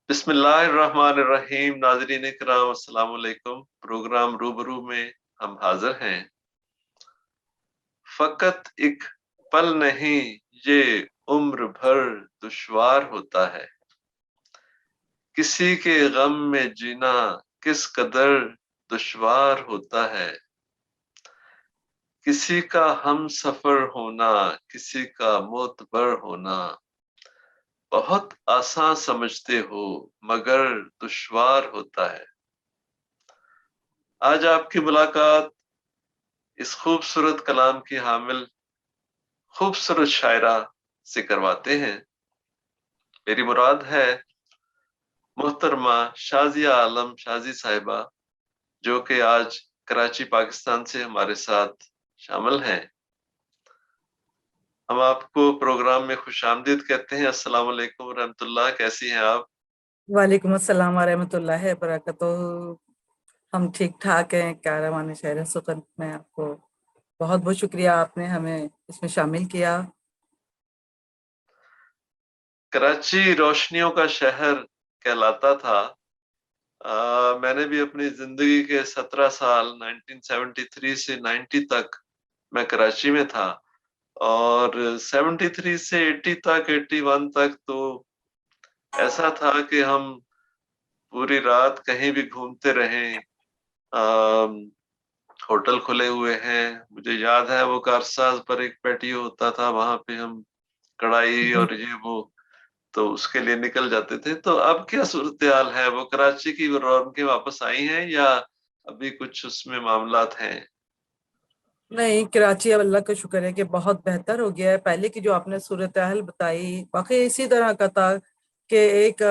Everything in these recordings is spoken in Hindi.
बिस्मिल्लाहिर्रहमानिर्रहीम। नाज़रीन इकराम, अस्सलाम वालेकुम। प्रोग्राम रूबरू में हम हाजिर हैं। फकत एक पल नहीं, ये उम्र भर दुश्वार होता है। किसी के गम में जीना किस कदर दुश्वार होता है। किसी का हम सफर होना, किसी का मोतबर होना, बहुत आसान समझते हो मगर दुश्वार होता है। आज आपकी मुलाकात इस खूबसूरत कलाम की हामिल खूबसूरत शायरा से करवाते हैं। मेरी मुराद है मोहतरमा शाजिया आलम शाजी साहिबा, जो कि आज कराची पाकिस्तान से हमारे साथ शामिल हैं। हम आपको प्रोग्राम में खुशामदीद कहते हैं। अस्सलाम वालेकुम रहमतुल्लाह, कैसी हैं आप? वालेकुम अस्सलाम वरहमतुल्लाहि वबरकातुहू। हम ठीक ठाक हैं। कारवान शहर सुकन में आपको बहुत बहुत शुक्रिया, आपने हमें इसमें शामिल किया। कराची रोशनियों का शहर कहलाता था। मैंने भी अपनी जिंदगी के 17 साल 1973 से 90 तक मैं कराची में था, और 73 से 80 तक 81 तक तो ऐसा था कि हम पूरी रात कहीं भी घूमते रहें। होटल खुले हुए हैं। मुझे याद है वो कारसाज पर एक पैटियो होता था, वहां पे हम कढ़ाई जी, और ये वो तो उसके लिए निकल जाते थे। तो अब क्या सूरत हाल है? वो कराची की वो रौनकें वापस आई हैं या अभी कुछ उसमें मामलात हैं? नहीं, कराची अब अल्लाह का शुक्र है कि बहुत बेहतर हो गया है। पहले की जो आपने सूरत हाल बताई वाकई इसी तरह का था कि एक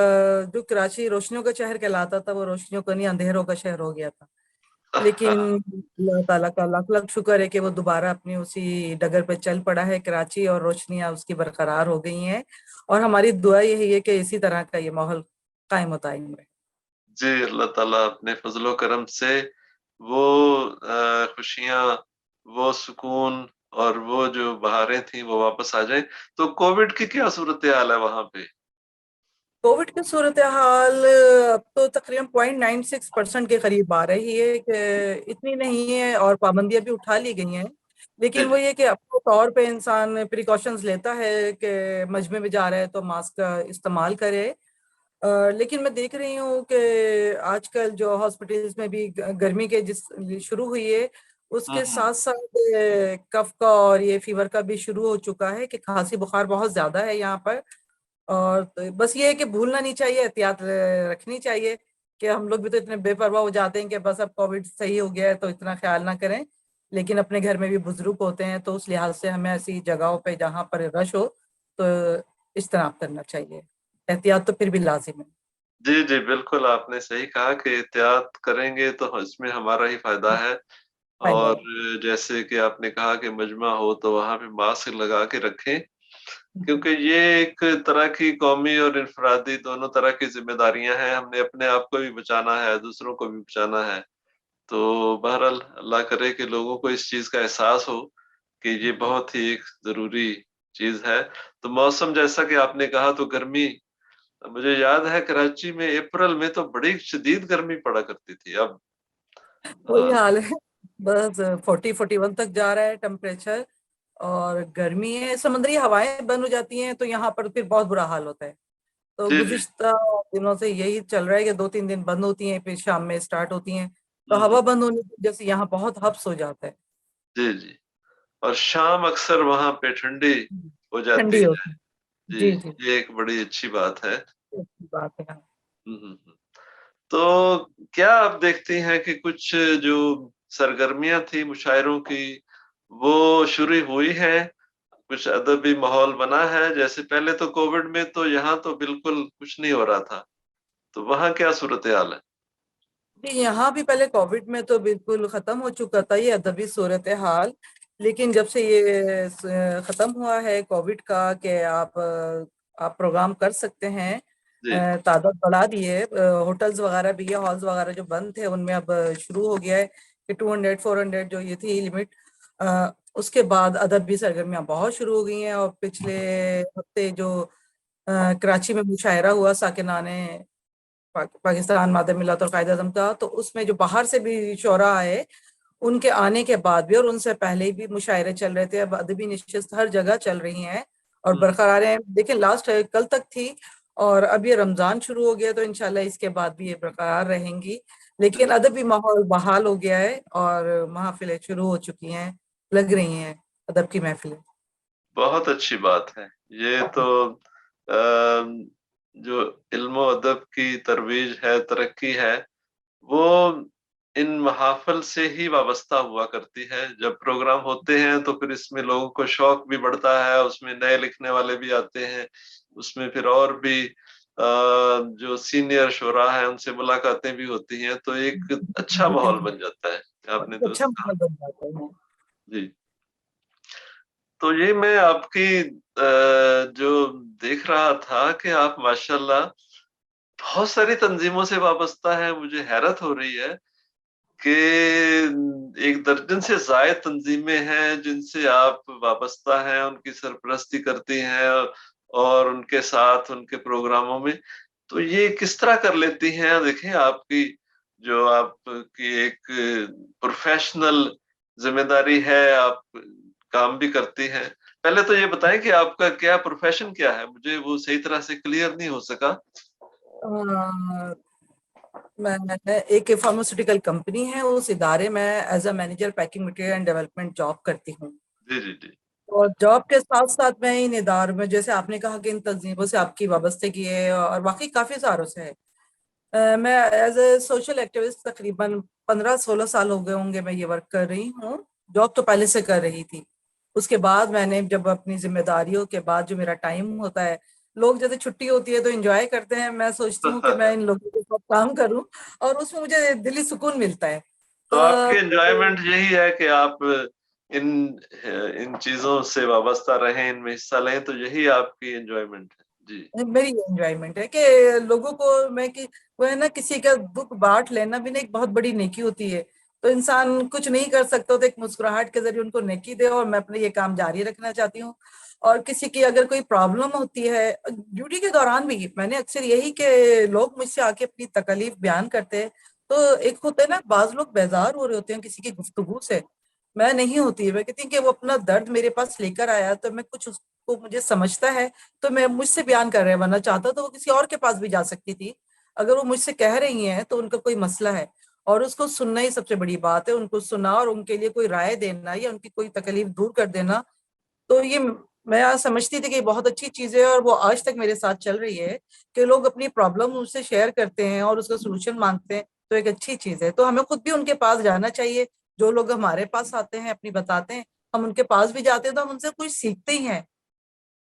जो कराची रोशनियों का शहर कहलाता था, वो रोशनियों का नहीं अंधेरों का शहर हो गया था। लेकिन अल्लाह ताला का लाख लाख शुक्र है कि वो दोबारा अपनी उसी डगर पे चल पड़ा है कराची, और रोशनियां उसकी बरकरार हो गई हैं। और हमारी दुआ यही है कि इसी तरह का ये माहौल कायम व दायम रहे। जी, अल्लाह ताला अपने फजलो करम से वो खुशियां, वो सुकून और वो जो बहारें थी वो वापस आ जाए। तो कोविड की क्या सूरत हाल है वहां पे? कोविड की सूरत हाल अब तो तकरीबन 0.96% के करीब आ रही है कि इतनी नहीं है, और पाबंदियां भी उठा ली गई हैं। जी लेकिन वो जी। ये कि अपने तौर पे इंसान प्रिकॉशंस लेता है कि मजमे में जा रहा है तो मास्क का इस्तेमाल करे। लेकिन मैं देख रही हूँ कि आजकल जो हॉस्पिटल्स में भी गर्मी के जिस शुरू हुई है, उसके हम्म। साथ साथ कफ का और ये फीवर का भी शुरू हो चुका है कि खांसी बुखार बहुत ज्यादा है यहाँ पर। और तो बस ये है कि भूलना नहीं चाहिए, एहतियात रखनी चाहिए कि हम लोग भी तो इतने बेपरवाह हो जाते हैं कि बस अब कोविड सही हो गया है तो इतना ख्याल ना करें। लेकिन अपने घर में भी बुजुर्ग होते हैं, तो उस लिहाज से हमें ऐसी जगहों पे जहाँ पर रश हो तो इज्तनाब करना चाहिए। एहतियात तो फिर भी लाजिम है। जी जी, बिल्कुल आपने सही कहा कि एहतियात करेंगे तो इसमें हमारा ही फायदा है। फायदा और है। जैसे कि आपने कहा कि मजमा हो तो वहां पे मास्क लगा के रखें, क्योंकि ये एक तरह की कौमी और इनफरादी दोनों तरह की जिम्मेदारियां हैं। हमने अपने आप को भी बचाना है, दूसरों को भी बचाना है। तो बहरहाल अल्लाह करे कि लोगों को इस चीज का एहसास हो कि ये बहुत ही एक जरूरी चीज है। तो मौसम जैसा कि आपने कहा, तो गर्मी, मुझे याद है कराची में अप्रैल में तो बड़ी शदीद गर्मी पड़ा करती थी। अब वही अ, हाल है। बस 40-41 तक जा रहा है टेम्परेचर। और गर्मी है, समुद्री हवाएं बंद हो जाती हैं तो यहाँ पर फिर बहुत बुरा हाल होता है। तो जी जी। गुज़िश्ता दिनों से यही चल रहा है कि 2-3 दिन बंद होती हैं, फिर शाम में स्टार्ट होती हैं। तो हम्म। हवा बंद होने की वजह से यहाँ बहुत हब्स हो जाता है। जी जी। और शाम अक्सर वहां पे ठंडी हो जाती ठंडी है। होती है। जी, जी जी, ये एक बड़ी अच्छी बात है। अच्छी बात है। हाँ। हम्म। तो क्या आप देखती हैं कि कुछ जो सरगर्मियां थी मुशायरों की वो शुरू हुई है? कुछ अदबी माहौल बना है? जैसे पहले तो कोविड में तो यहाँ तो बिल्कुल कुछ नहीं हो रहा था, तो वहाँ क्या सूरत हाल है? जी, यहाँ भी पहले कोविड में तो बिल्कुल खत्म हो चुका था ये अदबी सूरत हाल। लेकिन जब से ये खत्म हुआ है कोविड का कि आप प्रोग्राम कर सकते हैं, जी। तादाद बढ़ा दी है। होटल्स वगैरह भी है, हॉल्स वगैरह जो बंद थे उनमें अब शुरू हो गया है कि 200-400 जो ये थी लिमिट। उसके बाद अदबी सरगर्मियां बहुत शुरू हो गई हैं। और पिछले हफ्ते जो कराची में मुशायरा हुआ साकिनाने पाकिस्तान मादम मिल्लत और कायद आज़म का, तो उसमें जो बाहर से भी शोरा आए, उनके आने के बाद भी और उनसे पहले भी मुशायरे चल रहे थे। अब अदबी नशिस्त हर जगह चल रही हैं और बरकरार हैं। देखिए लास्ट कल तक थी और अब ये रमजान शुरू हो गया, तो इंशाल्लाह इसके बाद भी ये बरकरार रहेंगी। लेकिन अदबी माहौल बहाल हो गया है और महफिलें शुरू हो चुकी हैं, लग रही हैं अदब की महफिलें। बहुत अच्छी बात है। ये तो जो इल्म अदब की तरवीज है, तरक्की है, वो इन महाफिल से ही वाबस्ता हुआ करती है। जब प्रोग्राम होते हैं तो फिर इसमें लोगों को शौक भी बढ़ता है, उसमें नए लिखने वाले भी आते हैं, उसमें फिर और भी जो सीनियर शुरा है उनसे मुलाकातें भी होती हैं, तो एक अच्छा माहौल बन जाता है। आपने अच्छा दुरुस्त कहा। माहौल बन जाता है। जी। तो ये मैं आपकी जो देख रहा था कि आप माशाल्लाह बहुत सारी तंजीमों से वाबस्ता है। मुझे हैरत हो रही है कि 1 दर्जन से ज़ायद तंजीमें हैं जिनसे आप वाबस्ता हैं, उनकी सरपरस्ती करती हैं और उनके साथ उनके प्रोग्रामों में। तो ये किस तरह कर लेती हैं? देखें आपकी जो आपकी एक प्रोफ़ेशनल ज़िम्मेदारी है, आप काम भी करती हैं। पहले तो ये बताएँ कि आपका क्या प्रोफ़ेशन क्या है? मुझे वो सही तरह से क्लियर नहीं हो सका। अ, मैं एक फार्मास्यूटिकल कंपनी है, उस इदारे में as a manager packing material and development job करती हूँ। जी, जी, जी। और जॉब के साथ साथ मैं इन इदारों में, जैसे आपने कहा कि इन तंजीमों से आपकी वाबस्तगी है और वाकई काफी सालों से है। मैं एज ए सोशल एक्टिविस्ट तकरीबन 15-16 साल हो गए होंगे मैं ये वर्क कर रही हूँ। जॉब तो पहले से कर रही थी। उसके बाद मैंने जब अपनी जिम्मेदारियों के बाद जो मेरा टाइम होता है, लोग जैसे छुट्टी होती है तो एंजॉय करते हैं, मैं सोचती हूँ कि मैं इन लोगों के साथ काम करूँ और उसमें मुझे दिली सुकून मिलता है। तो आपकी तो एन्जॉयमेंट यही है कि आप इन इन चीज़ों से वाबस्ता रहें, इनमें हिस्सा लें, तो यही आपकी एन्जॉयमेंट है। जी। मेरी एंजॉयमेंट है कि लोगों को मैं कि वो है ना, किसी का दुख बांट लेना भी ना एक बहुत बड़ी नेकी होती है। तो इंसान कुछ नहीं कर सकता तो एक मुस्कुराहट के जरिए उनको नेकी दे, और मैं अपने ये काम जारी रखना चाहती हूँ। और किसी की अगर कोई प्रॉब्लम होती है ड्यूटी के दौरान भी, मैंने अक्सर यही कि लोग मुझसे आके अपनी तकलीफ बयान करते हैं। तो एक होता है ना, बाज लोग बेजार हो रहे होते हैं किसी की गुफ्तगू से, मैं नहीं होती। मैं कहती हूँ कि वो अपना दर्द मेरे पास लेकर आया तो मैं कुछ उसको, मुझे समझता है तो मैं मुझसे बयान कर रहे हैं, वरना चाहता तो वो किसी और के पास भी जा सकती थी। अगर वो मुझसे कह रही हैं तो उनका कोई मसला है, और उसको सुनना ही सबसे बड़ी बात है। उनको सुना और उनके लिए कोई राय देना या उनकी कोई तकलीफ दूर कर देना, तो ये मैं आज समझती थी कि ये बहुत अच्छी चीज है। और वो आज तक मेरे साथ चल रही है कि लोग अपनी प्रॉब्लम मुझसे शेयर करते हैं और उसका सोल्यूशन मांगते हैं, तो एक अच्छी चीज है। तो हमें खुद भी उनके पास जाना चाहिए। जो लोग हमारे पास आते हैं, अपनी बताते हैं, हम उनके पास भी जाते हैं तो हम उनसे कुछ सीखते ही हैं।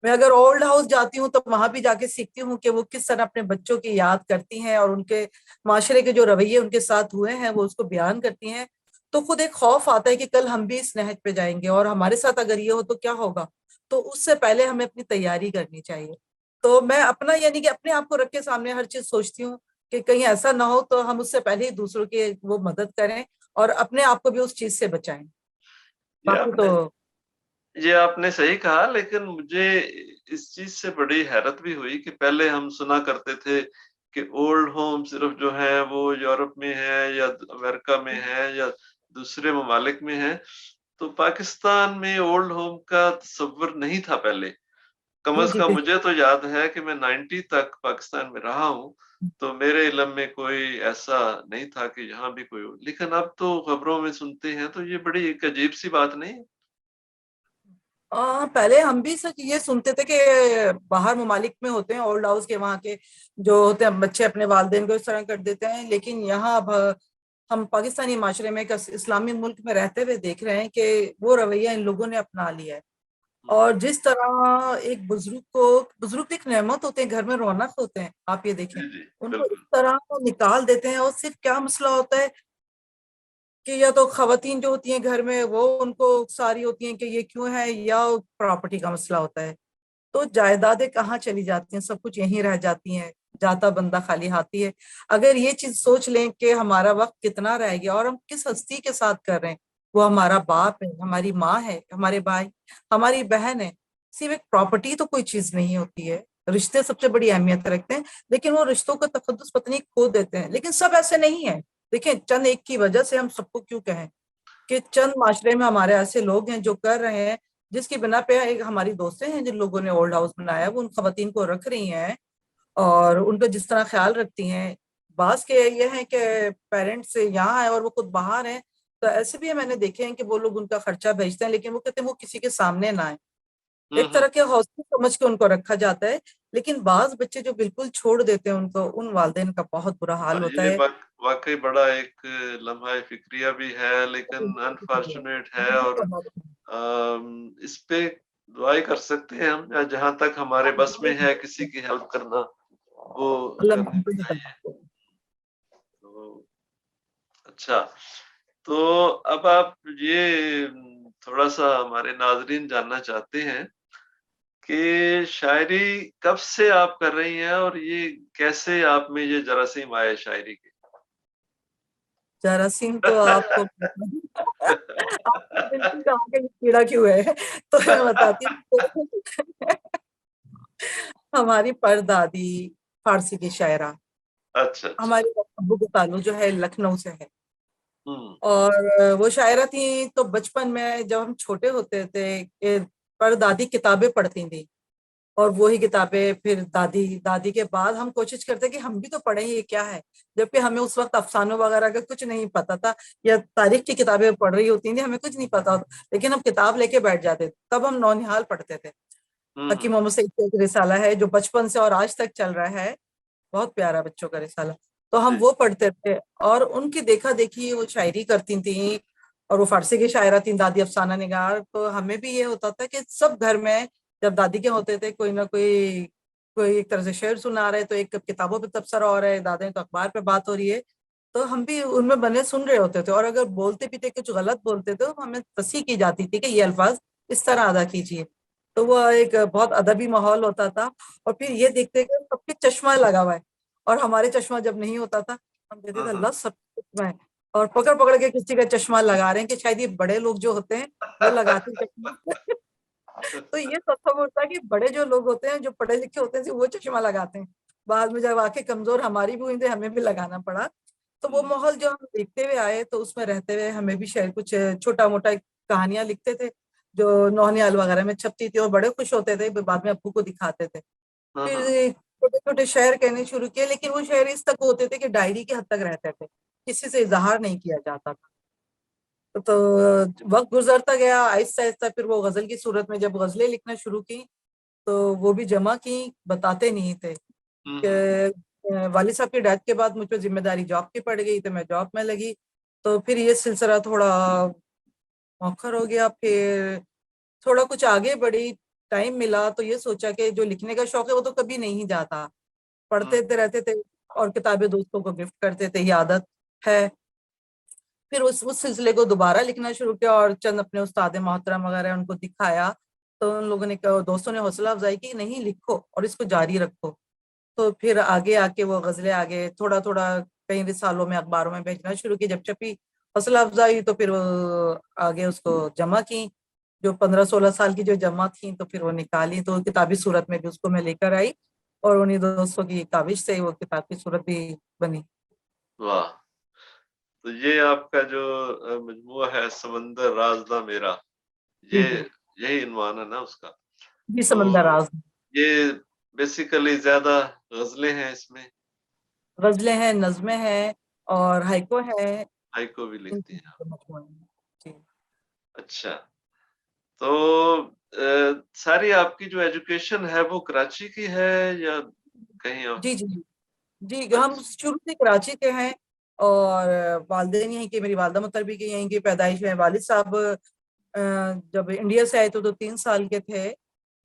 मैं अगर ओल्ड हाउस जाती हूँ तो वहां भी जाके सीखती हूँ कि वो किस तरह अपने बच्चों की याद करती हैं और उनके माशरे के जो रवैये उनके साथ हुए हैं वो उसको बयान करती हैं। तो खुद एक खौफ आता है कि कल हम भी इस नहज पे जाएंगे और हमारे साथ अगर ये हो तो क्या होगा। तो उससे पहले हमें अपनी तैयारी करनी चाहिए। तो मैं अपना यानी कि अपने आप को रख के सामने हर चीज सोचती हूँ कि कहीं ऐसा ना हो, तो हम उससे पहले ही दूसरों की वो मदद करें और अपने आप को भी उस चीज से बचाएं। ये बाकी तो आपने ये आपने सही कहा, लेकिन मुझे इस चीज़ से बड़ी हैरत भी हुई कि पहले हम सुना करते थे कि ओल्ड होम सिर्फ़ जो है वो यूरोप में है या अमेरिका में है या दूसरे ममालिक में है। तो पाकिस्तान में ओल्ड होम का तसव्वुर नहीं था पहले। कम जी से जी कम बिल्कुल। मुझे तो याद है कि मैं 90 तक पाकिस्तान में रहा हूँ, तो मेरे इल्म में कोई ऐसा नहीं था कि यहाँ भी कोई हो। लेकिन अब तो खबरों में सुनते हैं, तो ये बड़ी एक अजीब-सी बात नहीं है? पहले हम भी सच ये सुनते थे कि बाहर ममालिक में होते हैं ओल्ड हाउस के, वहाँ के जो होते हैं बच्चे अपने वालिदैन को इस तरह कर देते हैं। लेकिन यहाँ अब हम पाकिस्तानी माशरे में, एक इस्लामी मुल्क में रहते हुए देख रहे हैं कि वो रवैया इन लोगों ने अपना लिया है। हुँ, और जिस तरह एक बुजुर्ग को, बुजुर्ग एक नेमत होते हैं, घर में रौनक होते हैं, आप ये देखें, जी, जी, उनको इस बिल्कुल। तरह निकाल देते हैं। और सिर्फ क्या मसला होता है कि या तो खवातीन जो होती हैं घर में वो उनको सारी होती हैं कि ये क्यों है, या प्रॉपर्टी का मसला होता है। तो जायदादें कहाँ चली जाती हैं, सब कुछ यहीं रह जाती हैं, जाता बंदा खाली हाथी है। अगर ये चीज सोच लें कि हमारा वक्त कितना रह गया और हम किस हस्ती के साथ कर रहे हैं, वो हमारा बाप है, हमारी माँ है, हमारे भाई, हमारी बहन है। सिर्फ एक प्रॉपर्टी तो कोई चीज नहीं होती है। रिश्ते सबसे बड़ी अहमियत रखते हैं, लेकिन वो रिश्तों का तकद्दुस पत्नी खो देते हैं। लेकिन सब ऐसे नहीं है। देखिए, चंद एक की वजह से हम सबको क्यों कहें कि चंद माशरे में हमारे ऐसे लोग हैं जो कर रहे हैं, जिसकी बिना पे एक हमारी दोस्तें हैं जिन लोगों ने ओल्ड हाउस बनाया, वो उन खवातीन को रख रही हैं और उनका जिस तरह ख्याल रखती हैं। बास के ये है कि पेरेंट्स यहाँ है और वो खुद बाहर हैं, तो ऐसे भी मैंने देखे हैं कि वो लोग उनका खर्चा भेजते हैं, लेकिन वो कहते हैं वो किसी के सामने ना आए। एक हम्म। तरह के हौसले समझ के उनको रखा जाता है। लेकिन बाज बच्चे जो बिल्कुल छोड़ देते हैं उनको, उन वालिदैन का बहुत बुरा हाल होता ये है। वाकई बड़ा एक लम्हा फिक्रिया भी है, लेकिन अनफॉर्चुनेट है। और इस पे दुआई कर सकते हैं हम, या जहां तक हमारे बस में है किसी की हेल्प करना, वो करनी चाहिए। तो अच्छा, तो अब आप ये थोड़ा सा हमारे नाजरीन जानना चाहते हैं कि शायरी कब से आप कर रही हैं, और ये कैसे आप में ये जरासीम आए शायरी के? जरासीम तो आपको आपको बिल्कुल कहाँ के कीड़ा क्यों है, तो मैं बताती हूँ। हमारी परदादी फारसी की शायरा, अच्छा, अच्छा। हमारे अब्बू का ताल्लुक जो है लखनऊ से है। हुँ। और वो शायरा थी, तो बचपन में जब हम छोटे होते थे परदादी किताबें पढ़ती थी, और वही किताबें फिर दादी, दादी के बाद हम कोशिश करते कि हम भी तो पढ़ें ये क्या है, जबकि हमें उस वक्त अफसानों वगैरह का कुछ नहीं पता था, या तारीख की किताबें पढ़ रही होती थी, हमें कुछ नहीं पता होता, लेकिन हम किताब लेके बैठ जाते थे। तब हम नौनिहाल पढ़ते थे। हुँ, हकीम हुँ। मोहम्मद सईद का एक रिसाला है जो बचपन से और आज तक चल रहा है, बहुत प्यारा बच्चों का रिसाला, तो हम जी। वो पढ़ते थे। और उनकी देखा देखी वो शायरी करती थी, और वो फारसी की शायरा थी, दादी अफसाना निगार। तो हमें भी ये होता था कि सब घर में जब दादी के होते थे, कोई ना कोई कोई एक तरह से शेर सुना रहे, तो एक किताबों पे तबसरा हो रहा है, दादा तो अखबार पे बात हो रही है, तो हम भी उनमें बने सुन रहे होते थे। और अगर बोलते भी थे, कुछ गलत बोलते थे, तो हमें तस्हीह की जाती थी कि ये अल्फाज इस तरह अदा कीजिए। तो वो एक बहुत अदबी माहौल होता था। और फिर ये देखते कि सबके चश्मा लगा हुआ है, और हमारे चश्मा जब नहीं होता था, हम कहते हाँ, थे हाँ। अल्लाह सब चश्मा है, और पकड़ पकड़ के किसी का चश्मा लगा रहे हैं कि शायद ये बड़े लोग जो होते हैं वो लगाते हैं चश्मा। तो ये तस्वुर था कि बड़े जो लोग होते हैं, जो पढ़े लिखे होते हैं, वो चश्मा लगाते हैं। बाद में जब आंखें कमजोर हमारी भी हुई थी, हमें भी लगाना पड़ा। तो वो हुँ। माहौल जो हम देखते हुए आए, तो उसमें रहते हुए हमें भी शायद कुछ छोटा मोटा कहानियां लिखते थे, जो नौनियाल वगैरह में छपती थी, और बड़े खुश होते थे, फिर बाद में अब्बू को दिखाते थे। हाँ, हाँ। फिर छोटे छोटे शेर कहने शुरू किए, लेकिन वो शेर इस तक होते थे कि डायरी के हद तक रहते थे, किसी से इजहार नहीं किया जाता था। तो वक्त गुजरता गया आहिस्ता आहिस्ता, फिर वो गजल की सूरत में जब गजलें लिखना शुरू की, तो वो भी जमा की, बताते नहीं थे हुँ, हुँ। कि वालिद साहब की डेथ के बाद मुझ पर जिम्मेदारी जॉब की पड़ गई, तो मैं जॉब में लगी। तो फिर ये सिलसिला थोड़ा मौखर हो गया। फिर थोड़ा कुछ आगे बढ़ी, टाइम मिला, तो ये सोचा कि जो लिखने का शौक है वो तो कभी नहीं जाता, हुँ। पढ़ते रहते थे, और किताबें दोस्तों को गिफ्ट करते थे, ये आदत है। फिर उस सिलसिले को दोबारा लिखना शुरू किया, और चंद अपने उस्ताद मोहतरम वगैरह उनको दिखाया, तो उन लोगों ने दोस्तों ने हौसला अफजाई की, नहीं लिखो और इसको जारी रखो। तो फिर आगे आके वो गजलें आगे थोड़ा थोड़ा कई रिसालों में, अखबारों में भेजना शुरू की। जब छपी हौसला अफजाई, तो फिर वो आगे उसको जमा की, जो 15-16 साल की जो जमा थी, तो फिर वो निकाली, तो किताबी सूरत में भी उसको मैं लेकर आई, और उन्हीं दोस्तों की काविश से वो किताब की सूरत भी बनी। वाह! तो ये आपका जो मजमूआ है समंदर राज़ ना मेरा, जी ये जी यही उन्वान है ना उसका? जी, तो समंदर आज। ये बेसिकली ज़्यादा गज़लें हैं इसमें, गजलें हैं, नज़्में हैं, और हाइको है। हाइकू भी इन लिखती चीज़ों हैं आप। का मजमूआ है। जी अच्छा, तो सारी आपकी जो एजुकेशन है वो कराची की है या कहीं और? जी जी जी जी, हम अच्छा। शुरू से कराची के हैं, और वालदेन यहीं के, मेरी वालदा मुतरबी की यहीं की पैदाइश है। वालिद साहब जब इंडिया से आए थे तो 3 साल के थे, हुँ,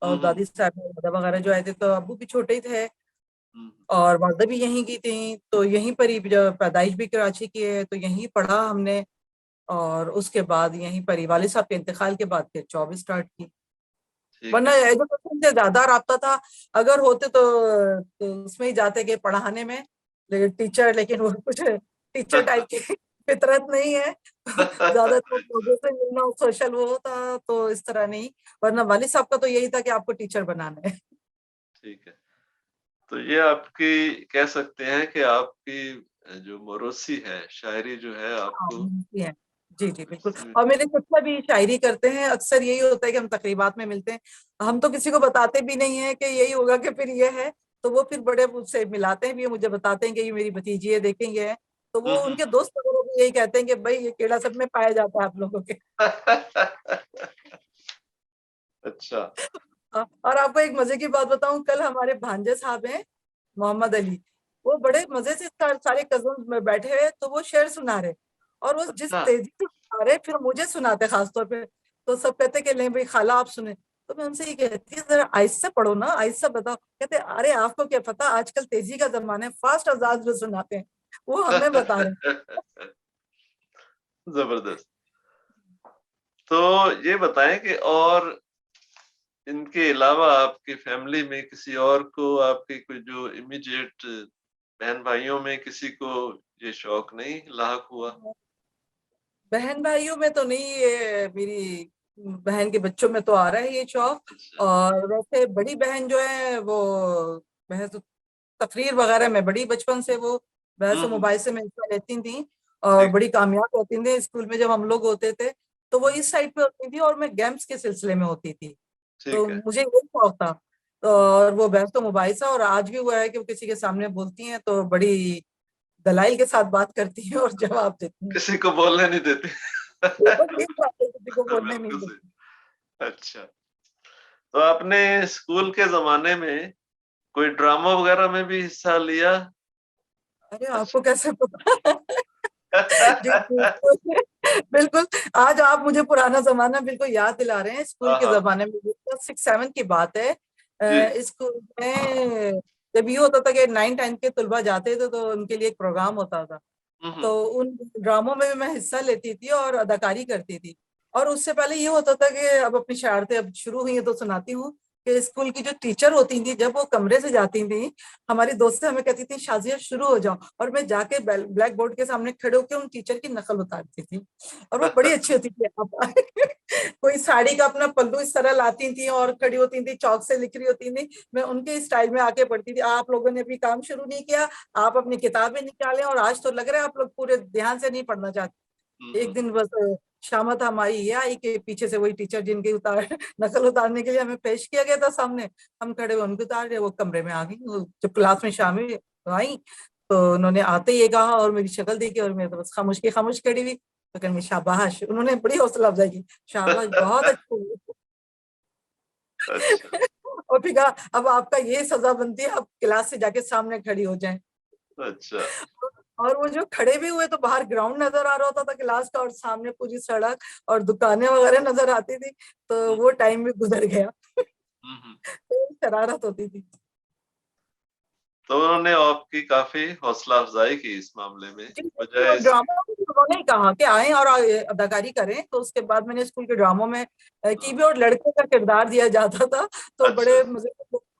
और हुँ। दादी साहब दादा वगैरह जो आए थे, तो अब्बू भी छोटे ही थे, हुँ, और वालदा भी यहीं की थी। तो यहीं पर ही जब पैदाइश भी कराची की है, तो यहीं पढ़ा हमने। और उसके बाद यहीं पर ही वालिद साहब के इंतकाल के बाद फिर जॉब स्टार्ट की। ठीक वरना है। एजुकेशन से ज्यादा राब्ता था, अगर होते तो उसमें ही जाते के पढ़ाने में, लेकिन टीचर, लेकिन वो कुछ टीचर टाइप की फितरत नहीं है। ज्यादातर लोगों से मिलना, सोशल वो होता, तो इस तरह नहीं। वरना वालिद साहब का तो यही था कि आपको टीचर बनाना है। ठीक है। तो ये आपकी कह सकते हैं कि आपकी जो मोरोसी है, शायरी जो है हाँ, आपको मिलती है। जी जी बिल्कुल। उससे और मेरे चाचा भी शायरी करते हैं, अक्सर यही होता है कि हम तकरीबात में मिलते हैं, हम तो किसी को बताते भी नहीं है कि यही होगा कि फिर ये है, तो वो फिर बड़े मुझसे मिलाते भी हैं, मुझे बताते हैं कि ये मेरी भतीजी है, देखें ये है। तो हुँ, वो हुँ। उनके दोस्त वगैरह भी यही कहते हैं कि भाई ये कीड़ा सब में पाया जाता है आप लोगों के। अच्छा। और आपको एक मजे की बात बताऊं, कल हमारे भांजे साहब हैं, मोहम्मद अली, वो बड़े मजे से सारे कजन में बैठे हुए, तो वो शेर सुना रहे, और वो जिस अच्छा। तेजी से सुना रहे, फिर मुझे सुनाते खासतौर पे, तो सब कहते कि नहीं भाई खाला आप सुने, तो मैं उनसे ये कहती है जरा आहिस्ता पढ़ो ना, आहिस्ता बताओ, कहते अरे आपको क्या पता, आजकल तेजी का जमाना है, फास्ट अंदाज में सुनाते हैं, वो हमें बता रहे हैं। ज़बरदस्त। तो ये बताएँ कि और इनके अलावा आपकी फैमिली में किसी और को, आपके कोई जो इमीडिएट बहन-भाइयों में किसी को ये शौक नहीं लाहक हुआ? बहन भाइयों में तो नहीं, ये मेरी बहन के बच्चों में तो आ रहा है ये शौक। अच्छा। और वैसे बड़ी बहन जो है वो, वह तो तकरीर वगैरह में बड़ी बचपन से वो हुँ, वैसे हुँ। मोबाइल से में हिस्सा लेती थी, और ठीक, बड़ी कामयाब होती थी स्कूल में जब हम लोग होते थे, तो वो हुँ, इस साइड पे होती थी और मैं गेम्स के सिलसिले में होती थी, तो ठीक है। मुझे ये शौक था। तो हुँ, और वो बहस तो मोबाइल से, और आज भी वो है कि वो किसी के सामने बोलती हैं तो बड़ी दलाइल के साथ बात करती है और जवाब देती हैं। किसी को बोलने नहीं देते। ये बस ये बात है, किसी को बोलने नहीं बिल्कुल सही। देती। अच्छा, तो आपने स्कूल के ज़माने में कोई ड्रामा वग़ैरह में भी हिस्सा लिया? अरे अच्छा। आपको कैसे पता? जी बिल्कुल। बिल्कुल, आज आप मुझे पुराना जमाना बिल्कुल याद दिला रहे हैं, स्कूल हाँ, के हाँ। जमाने में 6-7 की बात है। जी। स्कूल में जब ये होता था कि 9-10 के तलबा जाते थे तो उनके लिए एक प्रोग्राम होता था, हुँ, हुँ। तो उन ड्रामों में भी मैं हिस्सा लेती थी और अदाकारी करती थी। और उससे पहले ये होता था कि अब अपनी शरारतें अब शुरू हुई है तो सुनाती हूँ, कि स्कूल की जो टीचर होती थी जब वो कमरे से जाती थी, हमारी दोस्त हमें कहती थी शाजिया शुरू हो जाओ, और मैं जाके ब्लैक बोर्ड के सामने खड़े होकर उन टीचर की नकल उतारती थी, और वो बड़ी अच्छी होती थी। अब कोई साड़ी का अपना पल्लू इस तरह लाती थी और खड़ी होती थी, चौक से लिख रही होती थी, मैं उनके स्टाइल में आके पढ़ती थी, आप लोगों ने अभी काम शुरू नहीं किया, आप अपनी किताबें निकालें, और आज तो लग रहा है आप लोग पूरे ध्यान से नहीं पढ़ना चाहते। हुँ, एक हुँ। दिन बस शामत हमारी ये आई कि पीछे से वही टीचर जिनकी उतार नकल उतारने के लिए हमें पेश किया गया था सामने, हम खड़े हुए उनके उतार रहे, वो कमरे में आ गई, वो जब क्लास में शामिल आई तो उन्होंने आते ही ये कहा, और मेरी शक्ल देखी, और मैं तो बस खामोश की खामोश खड़ी हुई, तो कहेंगे शाबाश, उन्होंने बड़ी हौसला अफजाई की, शाबाश बहुत अच्छा। अच्छा, और फिर कहा अब आपका ये सजा बनती है, अब क्लास से जाके सामने खड़ी हो जाए। अच्छा। और वो जो खड़े भी हुए तो बाहर ग्राउंड नजर आ रहा होता था क्लास का, और सामने पूरी सड़क और दुकानें वगैरह नजर आती थी, तो हुँ, वो टाइम भी गुजर गया। हुँ, हुँ। तो शरारत होती थी। तो उन्होंने आपकी काफ़ी हौसला अफ़ज़ाई की इस मामले में, बजाय इसके ड्रामा में भी उन्होंने ही कहा कि आए और अदाकारी करें, तो उसके बाद मैंने स्कूल के ड्रामों में की हाँ, भी, और लड़के का किरदार दिया जाता था, तो अच्छा। बड़े मजे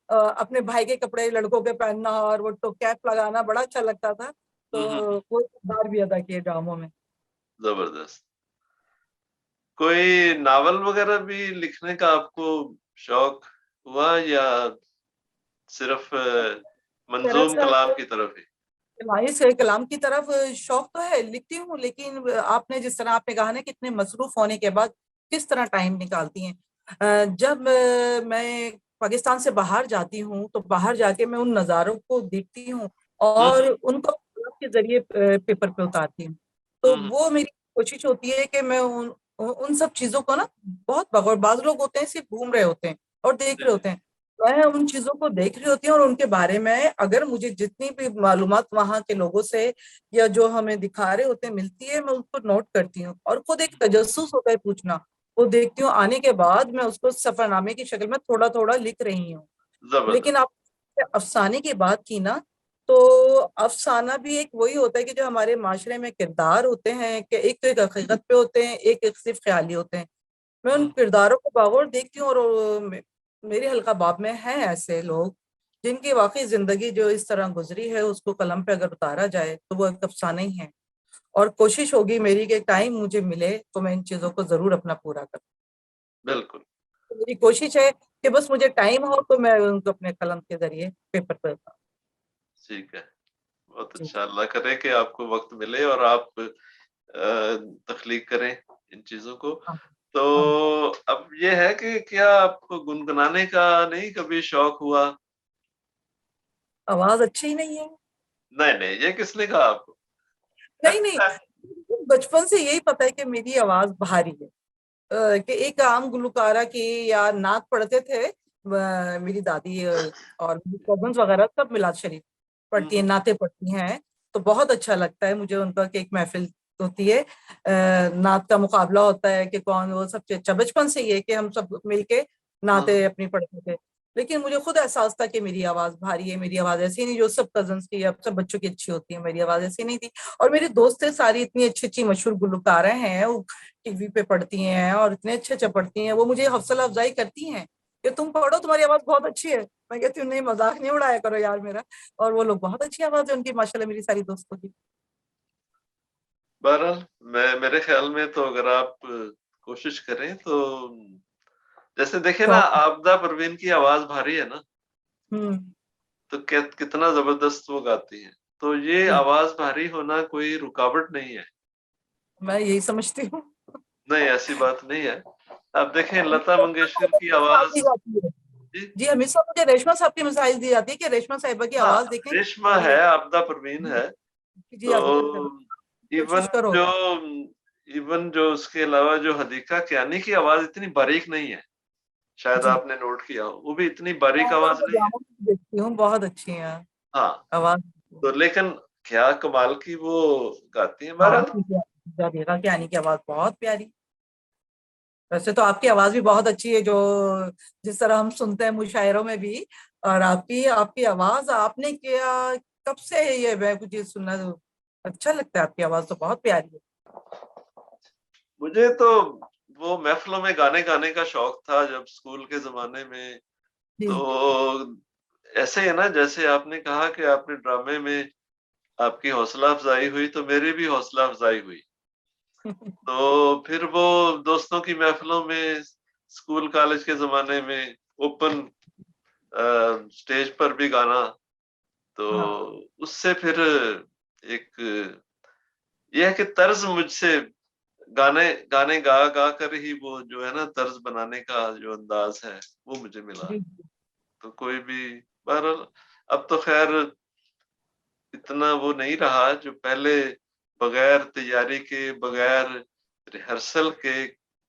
अपने भाई के कपड़े लड़कों के पहनना और वो तो कैप लगाना बड़ा अच्छा लगता था, हुँ, हुँ, तो हुँ। वो किरदार भी अदा किए ड्रामों में। ज़बरदस्त। कोई नावल वग़ैरह भी लिखने का आपको शौक हुआ या सिर्फ़ मंज़ूम कलाम दरअसल की तरफ ही? वाइस है कलाम की तरफ शौक तो है, लिखती हूँ, लेकिन आपने जिस तरह आपने कहा ना कि इतने मसरूफ होने के बाद किस तरह टाइम निकालती हैं, जब मैं पाकिस्तान से बाहर जाती हूँ तो बाहर जाके मैं उन नज़ारों को देखती हूँ हुँ, और हुँ। उनको कलम के जरिए पेपर पे उतारती हूँ, तो हुँ, हुँ। वो मेरी कोशिश होती है कि मैं उन उन सब चीजों को ना, बहुत बगौर, बाज लोग होते हैं सिर्फ घूम रहे होते हैं और देख जी, रहे जी। होते हैं, मैं उन चीजों को देख रही होती हूँ और उनके बारे में अगर मुझे जितनी भी मालूमात वहां के लोगों से या जो हमें दिखा रहे होते हैं मिलती है, मैं उसको नोट करती हूँ, और खुद एक तजस्सुस होता है पूछना, वो देखती हूँ, आने के बाद मैं उसको सफरनामे की शक्ल में थोड़ा थोड़ा लिख रही हूँ। लेकिन ज़बरदस्त। आप अफसाने की बात की ना, तो अफसाना भी एक वही होता है कि जो हमारे माशरे में किरदार होते हैं कि एक तो एक हकीकत पे होते हैं, एक एक सिर्फ ख्याली होते हैं, मैं उन हुँ, किरदारों को बागौर देखती हूँ, और मेरे हल्का बाब में हैं ऐसे लोग जिनकी वाकई जिंदगी जो इस तरह गुजरी है उसको कलम पे अगर उतारा जाए तो वो एक अफसाना ही है, और कोशिश होगी मेरी कि टाइम मुझे मिले तो मैं इन चीजों को जरूर अपना पूरा करूँ। बिल्कुल। तो मेरी कोशिश है कि बस मुझे टाइम हो तो मैं उनको अपने कलम के जरिए पेपर पर उतारूं। ठीक है, बहुत जी। अच्छा। अल्लाह करे कि आपको वक़्त मिले और आप तख्लीक करें इन चीज़ों को। हाँ, तो हाँ। अब ये है कि क्या आपको गुनगुनाने का नहीं कभी शौक हुआ? आवाज अच्छी ही नहीं है। नहीं, नहीं, ये किसने कहा आपको? नहीं नहीं, बचपन से यही पता है कि मेरी आवाज भारी है। कि एक आम गुलकारा की या नात पढ़ते थे, मेरी दादी और मेरी कजन्स वगैरह सब मिलाद शरीफ हुँ, पढ़ती हैं, हुँ। नाते पढ़ती हैं। तो बहुत अच्छा लगता है मुझे उनका कि एक महफिल होती है, नात का मुकाबला होता है कि कौन वो सबसे अच्छा। बचपन से ये कि हम सब मिलके हाँ, नाते हाँ। अपनी पढ़ते थे। लेकिन मुझे खुद एहसास था कि मेरी आवाज भारी है, मेरी आवाज ऐसी नहीं जो सब कजन्स की या सब बच्चों की अच्छी होती है, मेरी आवाज ऐसी नहीं थी। और मेरी दोस्तें सारी इतनी अच्छी अच्छी मशहूर गुलकारा हैं, टीवी पे पढ़ती हैं और इतने अच्छे अच्छे पढ़ती हैं, वो मुझे हौसला अफजाई करती हैं कि तुम पढ़ो, तुम्हारी आवाज बहुत अच्छी है। मैं कहती हूँ नहीं, मजाक नहीं उड़ाया करो यार मेरा। और वो लोग, बहुत अच्छी आवाज है उनकी माशाल्लाह, मेरी सारी दोस्तों की। बहरहाल मैं मेरे ख़्याल में तो अगर आप कोशिश करें तो जैसे देखिए ना, शौक। आपदा परवीन की आवाज़ भारी है ना, हम्म। तो कितना ज़बरदस्त वो गाती हैं। तो ये जी, आवाज़ भारी होना कोई रुकावट नहीं है। मैं यही समझती हूँ। नहीं, ऐसी बात नहीं है। आप देखें लता हमेशा मंगेशकर की मिसाल दी आवाज़। जाती है। जी, जी, हमेशा मुझे रेशमा साहब की मिसाल दी जाती है कि रेशमा साहिबा की हाँ, आवाज देखें कितनी रेशमा प्यारी है, है। आपदा परवीन है। जी, आप जिक्र करो, तो इवन कोशिश करो। जो इवन जो उसके अलावा जो हदीका कियानी की आवाज़ इतनी बारीक नहीं है, शायद जी, आपने नोट किया हो। वो भी इतनी मैं बारीक आवाज़ नहीं है। प्रोग्रामों में देखती हूँ, बहुत अच्छी है हाँ, आवाज। तो लेकिन क्या कमाल की वो गाती हैं। हाँ, बहरहाल देखा कि आनी की आवाज बहुत प्यारी। वैसे तो आपकी आवाज भी बहुत अच्छी है, जो जिस तरह हम सुनते हैं मुशायरों में भी। और आपकी आपकी आवाज आपने किया, कब से है ये, मैं कुछ ये सुनना अच्छा लगता है, आपकी आवाज तो बहुत प्यारी है। मुझे तो वो महफ़िलों में गाने गाने का शौक था जब स्कूल के ज़माने में। जी। तो ऐसे ही है ना, जैसे आपने कहा कि आपने ड्रामे में आपकी हौसला अफ़ज़ाई हुई, तो मेरी भी हौसला अफ़ज़ाई हुई। तो फिर वो दोस्तों की महफ़िलों में, स्कूल कॉलेज के ज़माने में ओपन स्टेज पर भी गाना, तो हाँ। उससे फिर एक ये है कि तर्ज़ मुझसे गाने गाने गा कर ही वो जो है ना तर्ज़ बनाने का जो अंदाज़ है, वो मुझे मिला। जी। तो कोई भी बहरहाल अब तो ख़ैर इतना वो नहीं रहा जो पहले बगैर तैयारी के, बगैर रिहर्सल के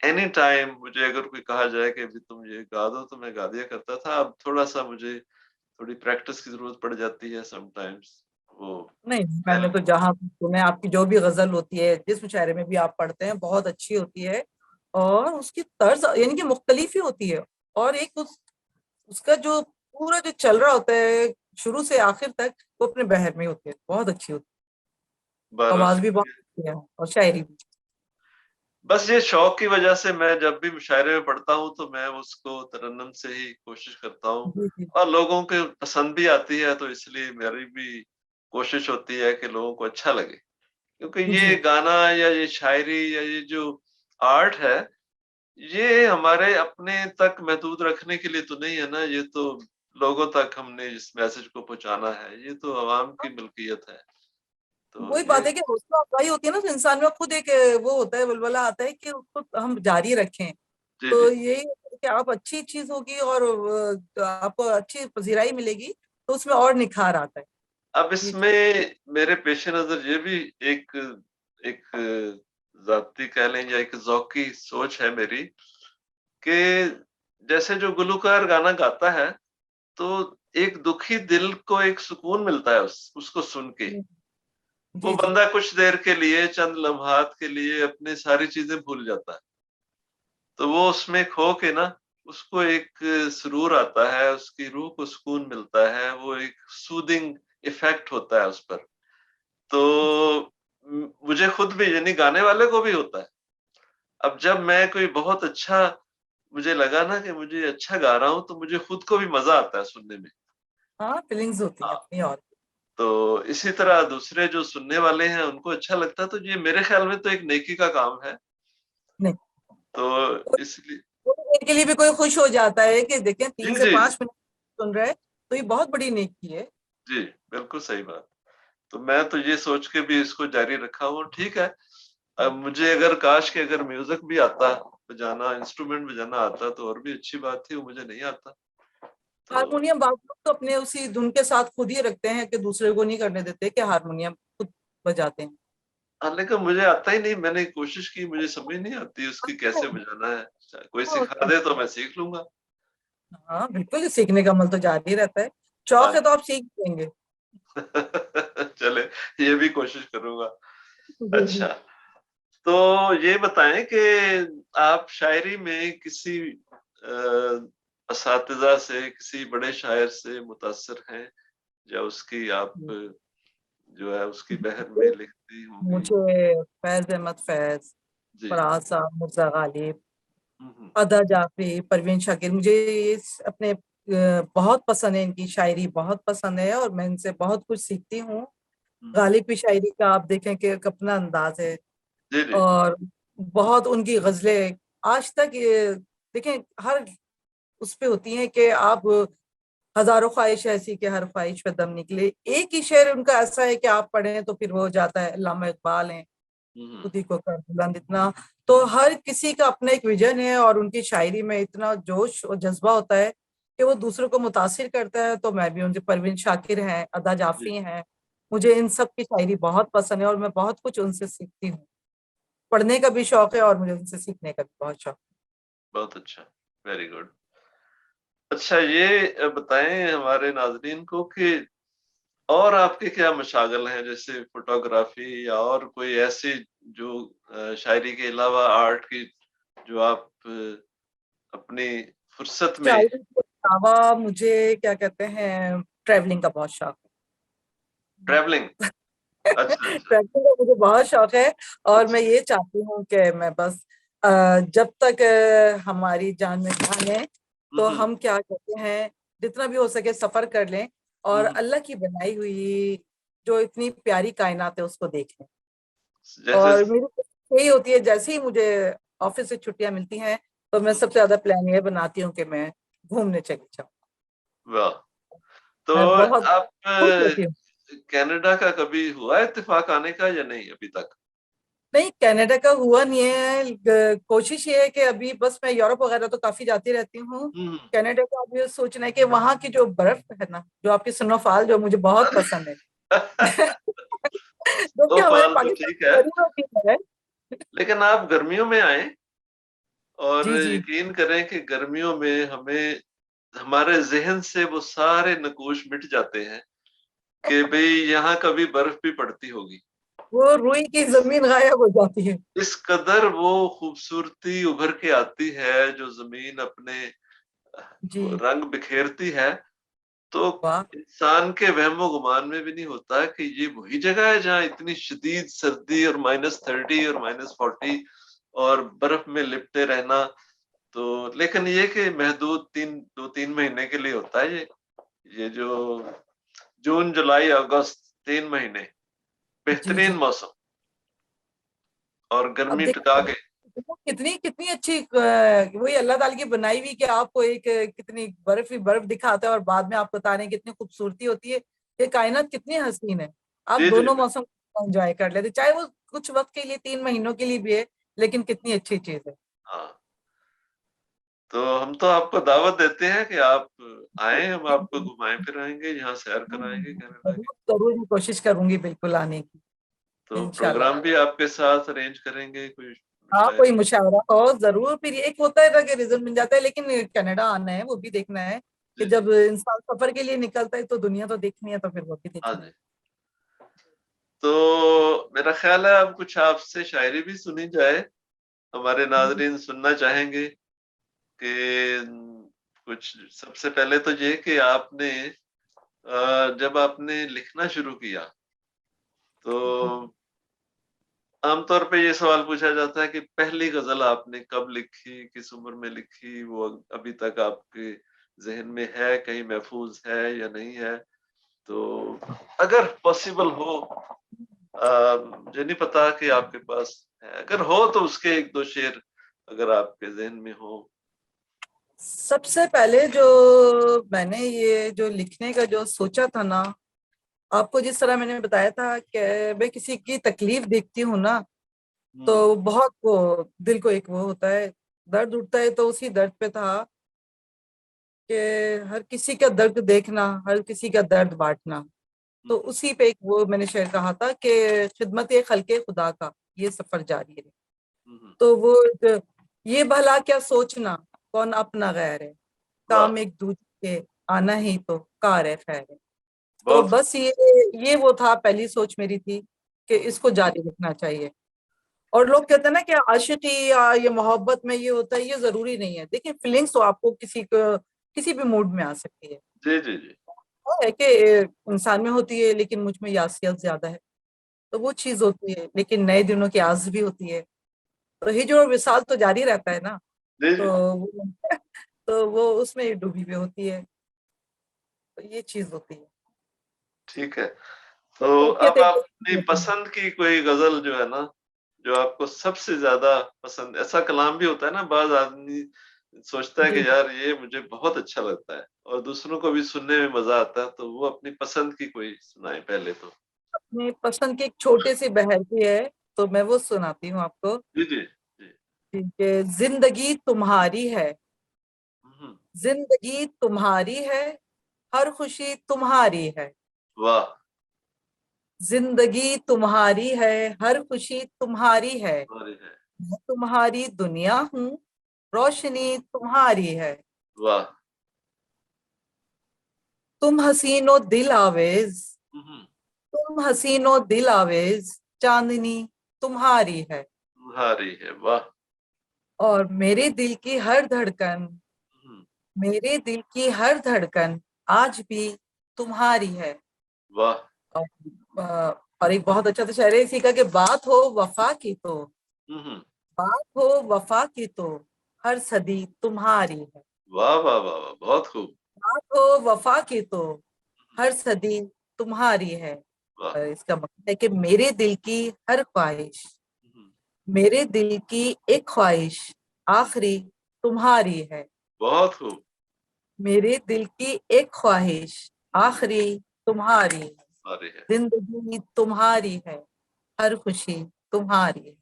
एनी टाइम मुझे अगर कोई कहा जाए कि अभी तुम ये गा दो, तो मैं गा दिया करता था। अब थोड़ा-सा मुझे थोड़ी प्रैक्टिस की ज़रूरत पड़ जाती है समटाइम्स। वो नहीं, मैंने पहल तो जहां सुने, आपकी जो भी गजल होती है, जिस मुशायरे में भी आप पढ़ते हैं, बहुत अच्छी होती है। और उसकी तर्ज यानी कि मुख्तलिफ ही होती है। और एक उसका जो पूरा जो चल रहा होता है शुरू से आखिर तक, वो अपने बहर में होती है, बहुत अच्छी होती है। बहरहाल आवाज भी बहुत अच्छी है और शायरी भी। बस ये शौक की वजह से मैं जब भी मुशायरे में पढ़ता हूँ, तो मैं उसको तरन्नुम से ही कोशिश करता हूँ जी जी। और लोगों के पसंद भी आती है, तो इसलिए मेरी भी कोशिश होती है कि लोगों को अच्छा लगे। क्योंकि ये जी। गाना या ये शायरी या ये जो आर्ट है, ये हमारे अपने तक महदूद रखने के लिए तो नहीं है ना, ये तो लोगों तक हमने इस मैसेज को पहुँचाना है, ये तो अवाम की मिल्कियत है। तो वही बात ये है कि हौसला अफजाई होती है ना, तो इंसान में खुद एक वो होता है, बुलबुला आता है कि उसको हम जारी रखें। जी, तो जी। यही है कि आप अच्छी चीज होगी और तो आपको अच्छी पजीराई मिलेगी, तो उसमें और निखार आता है। अब ये चीज। इसमें मेरे पेश-ए-नज़र ये भी एक एक ज़ाती कह लें या एक ज़ौक़ी सोच है मेरी कि जैसे जो गुलूकार गाना गाता है, तो एक दुखी दिल को एक सुकून मिलता है उसको सुन के। वो जी जी। बंदा कुछ देर के लिए, चंद लम्हात के लिए अपनी सारी चीज़ें भूल जाता है। तो वो उसमें खो के ना, उसको एक सुरूर आता है, उसकी रूह को सुकून मिलता है, वो एक सूदिंग इफ़ेक्ट होता है उस पर। तो मुझे खुद भी यानी गाने वाले को भी होता है। अब जब मैं कोई बहुत अच्छा मुझे लगा ना कि मुझे अच्छा गा रहा हूँ, तो मुझे खुद को भी मज़ा आता है सुनने में। हाँ, फीलिंग्स होती है हाँ, अपनी और। तो इसी तरह दूसरे जो सुनने वाले हैं, उनको अच्छा लगता है, तो ये मेरे ख़्याल में तो एक नेकी का काम है। नहीं, तो कोई इसलिए थोड़ी देर के लिए भी कोई खुश हो जाता है कि देखें जी, 3 से जी, जी। 5 मिनट सुन रहे हैं, तो ये बहुत बड़ी नेकी है। जी। बिल्कुल सही बात। तो मैं तो ये सोच के भी इसको जारी रखा हूँ, ठीक है। अब मुझे अगर काश कि अगर म्यूज़िक भी आता, बजाना, इंस्ट्रूमेंट बजाना आता तो और भी अच्छी बात थी, वो मुझे नहीं आता। तो हारमोनियम बाप लोग तो अपने उसी धुन के साथ खुद ही रखते हैं कि दूसरे को नहीं करने देते कि हारमोनियम खुद बजाते हैं। हाँ, लेकिन मुझे आता ही नहीं, मैंने कोशिश की, मुझे समझ नहीं आती उसकी कैसे बजाना है। कोई सिखा दे तो मैं सीख लूँगा। हाँ बिल्कुल, सीखने का मन तो जारी रहता है। शौक है हाँ। तो आप सीख लेंगे। चले, ये भी कोशिश करूँगा। जी अच्छा, जी। तो ये बताएँ कि आप शायरी में किसी असातिज़ा से, किसी बड़े शायर से मुतासिर हैं, या उसकी आप जो है उसकी बहर में लिखती होंगी? मुझे फैज अहमद फैज, जी। फराज साहब, मिर्जा गालिब, हुँ, हुँ। अदा जाफरी, परवीन शाकिर, मुझे ये अपने बहुत पसंद है, इनकी शायरी बहुत पसंद है और मैं इनसे बहुत कुछ सीखती हूँ। हुँ, हुँ। गालिब की शायरी का आप देखें कि एक अपना अंदाज है। जी, जी। और बहुत उनकी गजलें आज तक ये देखें, हर उस पे होती हैं कि आप हजारों ख्वाहिश ऐसी कि हर ख्वाहिश पे दम निकले। एक ही शेर उनका ऐसा है कि आप पढ़ें तो फिर वो हो जाता है। अल्लामा इकबाल हैं, हुँ, हुँ। खुद ही को कर बुलंद इतना। तो हर किसी का अपना एक विजन है और उनकी शायरी में इतना जोश और जज्बा होता है कि वो दूसरों को मुतासिर करता है। तो मैं भी उनसे, परवीन शाकिर हैं, अदा जी, जाफरी हैं, मुझे इन सब की शायरी बहुत पसंद है और मैं बहुत कुछ उनसे सीखती हूँ। पढ़ने का भी शौक है और मुझे उनसे सीखने का भी बहुत शौक बहुत अच्छा, वेरी गुड। अच्छा, ये बताएँ हमारे नाज़रीन को कि और आपके क्या मशागल हैं, जैसे फ़ोटोग्राफ़ी या और कोई ऐसी जो शायरी के अलावा आर्ट की, जो आप अपनी फुर्सत है। में। शायरी के अलावा मुझे क्या कहते हैं, ट्रैवलिंग का बहुत शौक ट्रैवलिंग? है। अच्छा, अच्छा, ट्रैवलिंग का मुझे बहुत शौक है और मैं अच्छा। ये चाहती हूँ कि मैं बस जब तक हमारी जान में जान है हुँ, तो हुँ, हम क्या कहते हैं, जितना भी हो सके सफर कर लें और हुँ। अल्लाह की बनाई हुई जो इतनी प्यारी कायनात है उसको देखें। जैसे और मेरी कोशिश यही होती है, जैसे ही मुझे ऑफिस से छुट्टियां मिलती हैं तो मैं हुँ, सबसे ज्यादा प्लान ये बनाती हूँ कि मैं घूमने चली जाऊँ। वाह! तो मैं बहुत आप खुश होती हूँ। कनाडा का कभी हुआ इत्तेफ़ाक आने का या नहीं अभी तक? नहीं, कनाडा का हुआ नहीं है। कोशिश ये है कि अभी बस मैं यूरोप वगैरह तो काफी जाती रहती हूँ। हुँ, हुँ। कनाडा का अभी सोचना है कि वहां की जो बर्फ है ना, जो आपकी स्नोफॉल, जो मुझे बहुत पसंद है। जो कि हमारे स्नोफॉल तो पाकिस्तान ठीक है, में करीब होती है। लेकिन आप गर्मियों में आएँ और जी जी। यकीन करें कि गर्मियों में हमें, हमारे ज़हन से वो सारे नकूश मिट जाते हैं कि भई यहाँ कभी बर्फ भी पड़ती होगी। वो रुई की इस जमीन गायब हो जाती है। इस कदर वो खूबसूरती उभर के आती है, जो ज़मीन अपने जी। रंग बिखेरती है, तो वाह। इंसान के वहमो-गुमान में भी नहीं होता कि ये वही जगह है जहाँ इतनी शदीद सर्दी और -30 और -40 और बर्फ में लिपटे रहना। तो लेकिन ये कि महदूद 2-3 महीने के लिए होता है ये। ये जो जून, जुलाई, अगस्त 3 महीने जी बेहतरीन जी। मौसम और अब गर्मी टका देखो के। देखो कितनी कितनी अच्छी वही अल्लाह ताला की बनाई हुई कि आपको एक कितनी बर्फ ही बर्फ दिखाता है और बाद में आपको बता रहे हैं कितनी खूबसूरती होती है। ये कायनात कितनी हसीन है। आप जी, जी, दोनों बिल्कुल। मौसम एंजॉय कर लेते, चाहे वो कुछ वक्त के लिए 3 महीनों के लिए भी है, लेकिन कितनी अच्छी चीज है। हाँ, तो हम तो आपको दावत देते हैं कि आप आएँ, हम आपको घुमाएँ-फिराएँगे, यहाँ सैर कराएँगे कनाडा की। जरूर जरूर, मैं कोशिश करूंगी बिल्कुल आने की। तो इंशाल्लाह। प्रोग्राम भी आपके साथ अरेंज करेंगे, कोई हाँ, शायरी। कोई मुशावरा हो जरूर। फिर एक होता है ना कि रिजल्ट मिल जाता है, लेकिन कनाडा आना है, वो भी देखना है कि जी, जी। जब इंसान सफर के लिए निकलता है तो दुनिया तो देखनी है, तो फिर वो भी हाँ देखनी है। जी। तो मेरा ख़्याल है अब कुछ आपसे शायरी भी सुनी जाए। हमारे नाज़रीन सुनना चाहेंगे कि कुछ, सबसे पहले तो ये कि आपने जब आपने लिखना शुरू किया, तो आम तौर पे ये सवाल पूछा जाता है कि पहली ग़ज़ल आपने कब लिखी, किस उम्र में लिखी, वो अभी तक आपके ज़हन में है, कहीं महफ़ूज़ है या नहीं है? तो अगर पॉसिबल हो, मुझे नहीं पता कि आपके पास है, अगर हो तो उसके 1-2 शेर अगर आपके ज़हन में हो। सबसे पहले जो मैंने ये जो लिखने का जो सोचा था ना, आपको जिस तरह मैंने बताया था कि मैं किसी की तकलीफ देखती हूँ ना, हम्म। तो बहुत वो दिल को एक वो होता है, दर्द उठता है। तो उसी दर्द पे था कि हर किसी का दर्द देखना, हर किसी का दर्द बांटना। तो हम्म। उसी पे एक वो मैंने शेर कहा था कि खिदमत खल्के खुदा का ये सफर जारी है। हम्म। तो वो ये भला क्या सोचना, कौन अपना गैर है, वाह। काम एक दूजे के आना ही तो कार है खैर है। तो बहुत। बस ये वो था, पहली सोच मेरी थी कि हम्म। इसको जारी रखना चाहिए। और लोग कहते हैं ना कि आशिकी या ये मोहब्बत में ये होता है, ये जरूरी नहीं है। देखिए, फीलिंग्स तो आपको किसी को किसी भी मूड में आ सकती है। जी जी जी। वो है कि इंसान में होती है, लेकिन मुझ में यासियत ज्यादा है, तो वो चीज होती है। लेकिन नए दिनों की आस भी होती है, तो हिजर और विसाल तो जारी रहता है ना। जी जी। तो वो तो वो उसमें ही डूबी हुई होती है। तो ये चीज होती है। ठीक है। तो कैफियत अब एक आप अपनी होती है। पसंद की कोई गजल जो है ना, जो आपको सबसे ज्यादा पसंद, ऐसा कलाम भी होता है ना, बाज आदमी सोचता है जी, कि यार ये मुझे बहुत अच्छा लगता है और दूसरों को भी सुनने में मजा आता है, तो वो अपनी पसंद की कोई सुनाए पहले तो। अपनी पसंद की एक छोटी सी बहर भी है, तो मैं वो सुनाती हूँ आपको। जी जी जी। कि जिंदगी तुम्हारी है, हम्म। जिंदगी तुम्हारी है, हर खुशी तुम्हारी है। वाह। जिंदगी तुम्हारी है, हर खुशी तुम्हारी है। तुम्हारी है। मैं तुम्हारी दुनिया हूँ, रोशनी तुम्हारी है। वाह। तुम हसीनो दिल आवेज, हम्म। तुम हसीनो दिल आवेज, चांदनी तुम्हारी है। तुम्हारी है। वाह। और मेरे दिल की हर धड़कन, हम्म। मेरे दिल की हर धड़कन आज भी तुम्हारी है। वाह। और, और एक बहुत अच्छा तो शायरी है इसी का कि बात हो वफा की तो, हम्म। बात हो वफा की तो हर सदी तुम्हारी है। वाह वाह वाह वाह, बहुत खूब। बात हो वफा की तो हम्म। हर सदी तुम्हारी है। वाह। और इसका मतलब है कि मेरे दिल की हर ख्वाहिश, हम्म। मेरे दिल की एक ख्वाहिश आखिरी तुम्हारी है। बहुत खूब। मेरे दिल की एक ख्वाहिश हम्म। आखिरी तुम्हारी है। तुम्हारी है। जिंदगी तुम्हारी है, हर खुशी तुम्हारी है।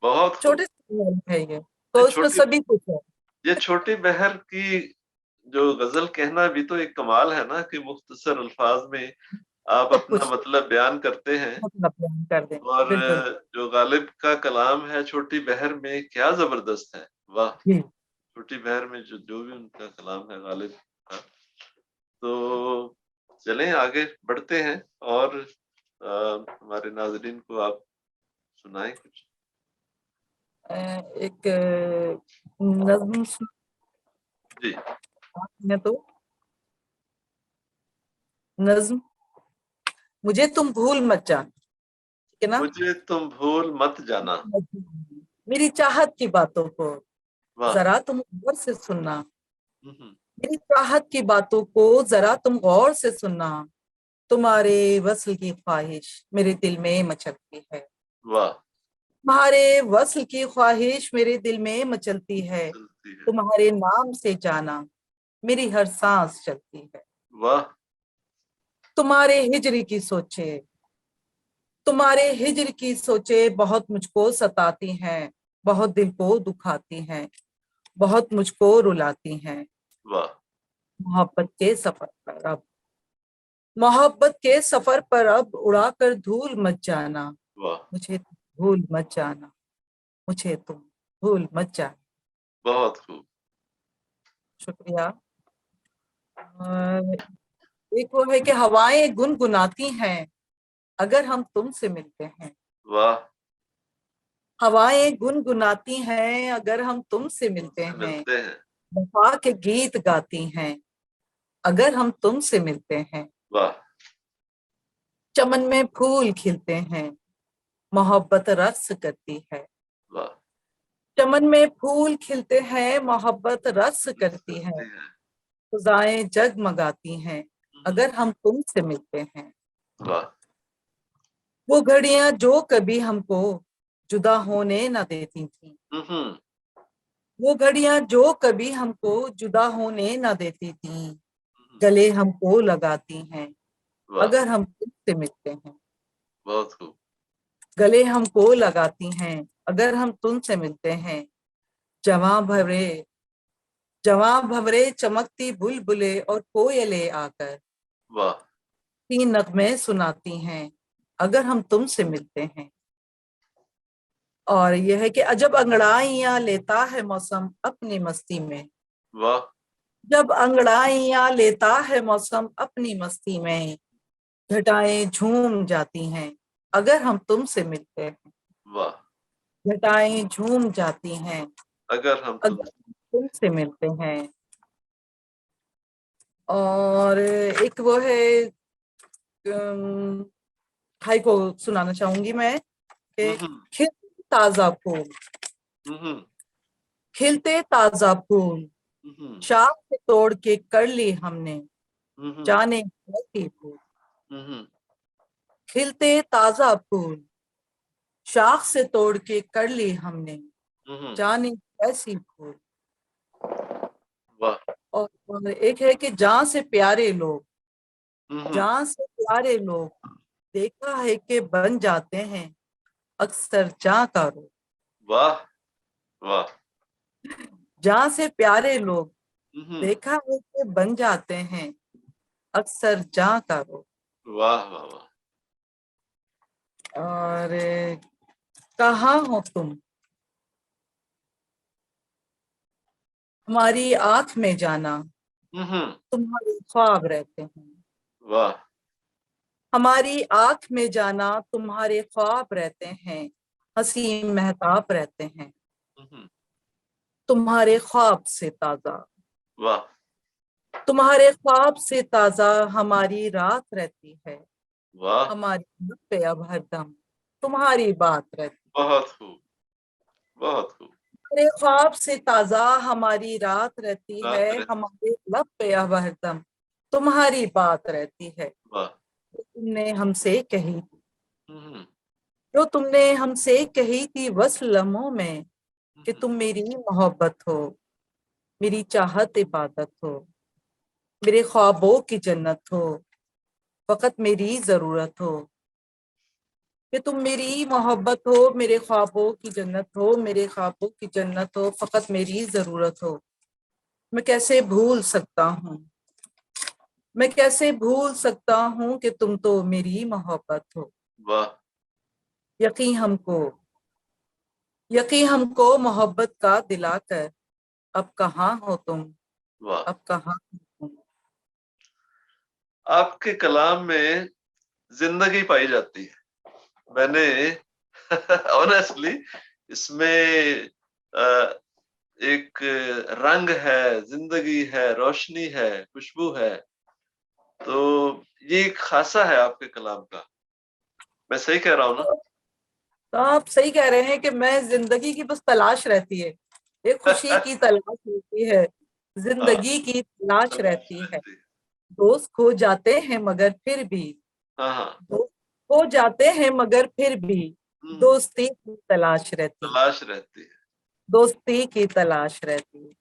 बहुत खूब। छोटे से है ये, ये तो इसमें छोटी सभी कुछ है। ये छोटी बहर की जो गजल कहना भी तो एक कमाल है ना, कि मुख्तसर अल्फाज में आप सब अपना कुछ मतलब बयान करते हैं। मतलब बयान कर दें। और बिल्कुल। जो गालिब का कलाम है छोटी बहर में, क्या जबरदस्त है। वाह। जी। छोटी बहर में जो जो भी उनका कलाम है गालिब का। तो चलें आगे बढ़ते हैं, और हमारे नाजरीन को आप सुनाएं कुछ। एक नज्म जी। सुनिए तो। नज्म, मुझे तुम भूल मत जाना, ठीक है ना। मुझे तुम भूल मत जाना। मेरी चाहत की बातों को वाह। जरा तुम गौर से सुनना, हम्म। मेरी चाहत की बातों को जरा तुम गौर से सुनना। तुम्हारे वस्ल की ख्वाहिश मेरे दिल में मचलती है, वाह। तुम्हारे वस्ल की ख्वाहिश मेरे दिल में मचलती है। चलती है। तुम्हारे नाम से जाना मेरी हर सांस चलती है। वाह। तुम्हारे हिजर की सोचे, तुम्हारे हिजर की सोचे बहुत मुझको सताती हैं, बहुत दिल को दुखाती हैं, बहुत मुझको रुलाती हैं। वाह। मोहब्बत के सफर पर अब, मोहब्बत के सफर पर अब उड़ाकर धूल मत जाना। वाह। मुझे तुम भूल मत जाना, मुझे तुम भूल मत जाना। बहुत खूब। शुक्रिया। और एक वो है कि हवाएं गुनगुनाती हैं अगर हम तुमसे मिलते हैं। वाह। हवाएं गुनगुनाती हैं अगर हम तुमसे मिलते तुमसे हैं। मिलते हैं। वफा के गीत गाती हैं अगर हम तुमसे मिलते हैं। वाह। चमन में फूल खिलते हैं, मोहब्बत रक्स करती है। वाह। चमन में फूल खिलते हैं, मोहब्बत रक्स रक्स करती है। करती है। फिजाएं जगमगाती हैं हम्म। अगर हम तुमसे मिलते हैं। वाह। वो घड़ियां जो कभी हमको जुदा होने न देती थी, हम्म। वो घड़ियां जो कभी हमको जुदा होने न देती थी, हम्म। गले हमको लगाती हैं वाह, अगर हम तुमसे मिलते हैं। बहुत खूब। गले हमको लगाती हैं अगर हम तुमसे मिलते हैं। जवां भवरे जवां भवरे चमकती बुलबुले और कोयले आकर वाह, तीन नगमे सुनाती हैं अगर हम तुमसे मिलते हैं। और यह है कि अजब अंगड़ाइयां लेता है मौसम अपनी मस्ती में। वाह, जब अंगड़ाइयां लेता है मौसम अपनी मस्ती में, घटाएं झूम जाती हैं अगर हम तुमसे मिलते हैं। वाह, घटाएं झूम जाती हैं अगर हम अगर तुमसे। तुमसे मिलते हैं। और एक वो है, भाई को सुनाना चाहूंगी मैं कि हम्म, खिलते ताजा फूल, हम्म, खिलते ताजा फूल हम्म, शाख से तोड़ के कर ली हमने, हम्म, जाने कैसी फूल। हम्म, खिलते ताजा फूल शाख से तोड़ के कर ली हमने, हम्म, जाने कैसी फूल। वाह, और एक है कि जहां से प्यारे लोग, हम्म, जहां से प्यारे लोग देखा है कि बन जाते हैं अक्सर जहाँ का रोग। वाह, वाह, जहां से प्यारे लोग हम्म, देखा है कि बन जाते हैं अक्सर जहाँ का रोग। वाह, वाह, वाह, और कहाँ हो तुम, हमारी आंख में जाना हम्म, तुम्हारे ख्वाब रहते हैं। वाह, हमारी आंख में जाना तुम्हारे ख्वाब रहते हैं, हंसी महताब रहते हैं। हम्म, तुम्हारे ख्वाब से ताजा, वाह, तुम्हारे ख्वाब से ताजा हमारी रात रहती है। वाह, हमारी लब पे अब हरदम तुम्हारी बात रहती है। बहुत खूब, बहुत खूब। तुम्हारे ख्वाब से ताजा हमारी रात रहती है। रात रहती। हमारे लब पे अब हरदम तुम्हारी बात रहती है। वाह, तुमने हमसे कही, हम्म, जो तुमने हमसे कही थी वस्ल लम्हों में, कि हम्म, तुम मेरी मोहब्बत हो, मेरी चाहत इबादत हो, मेरे ख्वाबों की जन्नत हो, फकत मेरी जरूरत हो। कि तुम मेरी मोहब्बत हो, मेरे ख्वाबों की जन्नत हो, मेरे ख्वाबों की जन्नत हो, फकत मेरी जरूरत हो। मैं कैसे भूल सकता हूँ, मैं कैसे भूल सकता हूँ कि तुम तो मेरी मोहब्बत हो। वाह, यकीन हमको, यकीन हमको मोहब्बत का दिलाकर, अब कहाँ हो तुम, वाह, अब कहाँ हो तुम। आपके कलाम में जिंदगी पाई जाती है। मैंने ऑनेस्टली इसमें एक रंग है, जिंदगी है, रोशनी है, खुशबू है। तो ये एक खासा है आपके कलाम का। मैं सही कह रहा हूँ ना? तो आप सही कह रहे हैं कि मैं जिंदगी की बस तलाश रहती है, एक खुशी की तलाश रहती है, हाँ, जिंदगी की तलाश तलाश रहती है। रहती है। दोस्त खो जाते हैं मगर फिर भी, हाँ, हाँ, दोस्त खो जाते हैं मगर फिर भी हम्म, दोस्ती की तलाश रहती है। तलाश रहती है। दोस्ती की तलाश रहती है।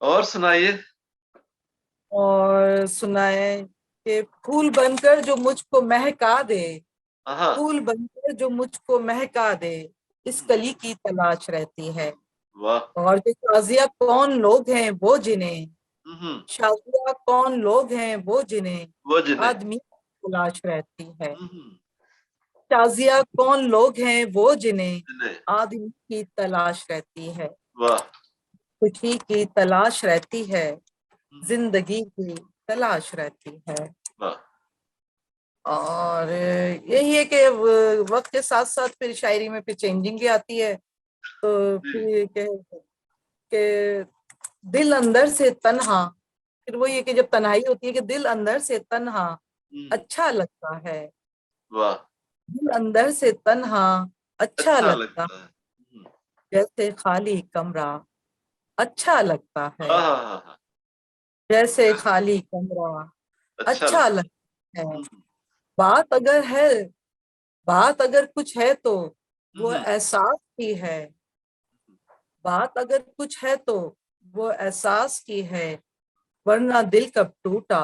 और सुनाइए। और सुनाए कि फूल बनकर जो मुझको महका दे, हाँ, फूल बनकर जो मुझको महका दे, इस हम्म, कली की तलाश रहती है। वाह, और जो शाजिया कौन लोग हैं वो जिन्हें, हम्म, शाजिया कौन लोग हैं वो जिन्हें वो जिन्हें, आदमी की तलाश रहती है। हम्म, शाजिया कौन लोग हैं वो जिन्हें जिन्हें, आदमी की तलाश रहती है। वाह, खुशी की तलाश रहती है, हम्म, जिंदगी की तलाश रहती है। वाह, और यही है कि वक्त के साथ साथ फिर शायरी में फिर चेंजिंग भी आती है। तो जी, फिर के दिल अंदर से तन्हा, फिर वही है कि जब तन्हाई होती है कि दिल अंदर से तन्हा हम्म, अच्छा लगता है। वाह, दिल अंदर से तन्हा अच्छा अच्छा लगता, लगता है। जैसे खाली कमरा अच्छा लगता है। हाँ, हाँ, हाँ, हाँ, जैसे खाली कमरा अच्छा अच्छा लगता लगता है। है। बात अगर है, बात अगर कुछ है तो वो हम्म, एहसास की है। बात अगर कुछ है तो वो एहसास की है। वरना दिल कब टूटा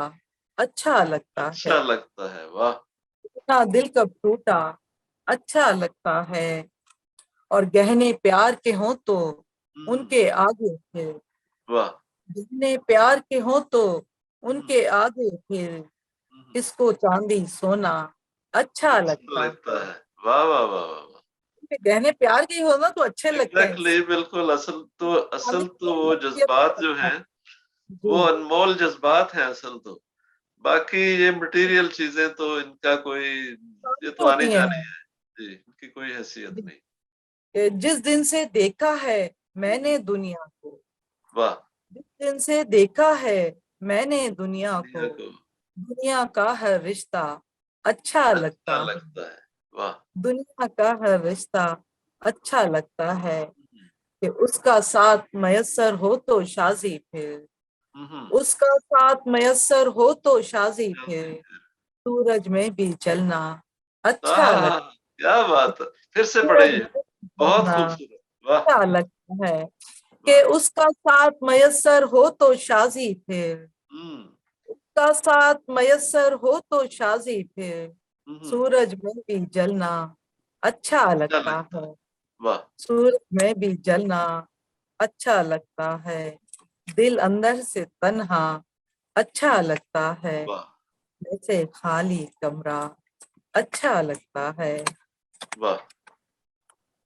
अच्छा लगता है, अच्छा लगता है। वाह। वरना दिल कब टूटा अच्छा लगता है। और गहने प्यार के हों तो हम्म। उनके आगे फिर, वाह। गहने प्यार के हों तो हम्म। उनके आगे फिर, हम्म। किसको चांदी सोना अच्छा अच्छा लगता लगता है। है। वाह वाह वाह वाह वाह। गहने प्यार के ही हो ना तो अच्छे लगते हैं। एग्जैक्टली, बिल्कुल। चांदी असल तो की वो ये अच्छा जज्बात जो लगता है। हैं, वो जी अनमोल जज्बात हैं असल तो। बाकी ये मटेरियल चीजें तो इनका कोई, ये तो आनी होती जानी हैं। है। जी, इनकी कोई हैसियत नहीं। जिस दिन से देखा है हम्म। मैंने दुनिया को, वाह। जिस दिन से देखा है मैंने दुनिया को, दुनिया को दुनिया का हर रिश्ता अच्छा अच्छा लगता है। लगता है। वाह। दुनिया का हर रिश्ता अच्छा लगता है। हम्म। कि उसका साथ मयस्सर हो तो शादी फिर, हम्म। उसका साथ मयस्सर हो तो शादी जल्दी। फिर, सूरज में भी चलना अच्छा आहा, लगता क्या बात है। फिर से सूरज पढ़िए। में भी बहुत चलना खूबसूरत। वाह। अच्छा लगता है। कि वाह। उसका साथ मयस्सर हो तो शादी फिर, हम्म। उसका साथ मयस्सर हो तो शादी फिर, हम्म। सूरज में भी जलना अच्छा अच्छा लगता लगता है। है। वाह। सूरज में भी जलना अच्छा लगता है। दिल अंदर से तन्हा अच्छा लगता है। वाह। जैसे खाली कमरा अच्छा लगता है। वाह।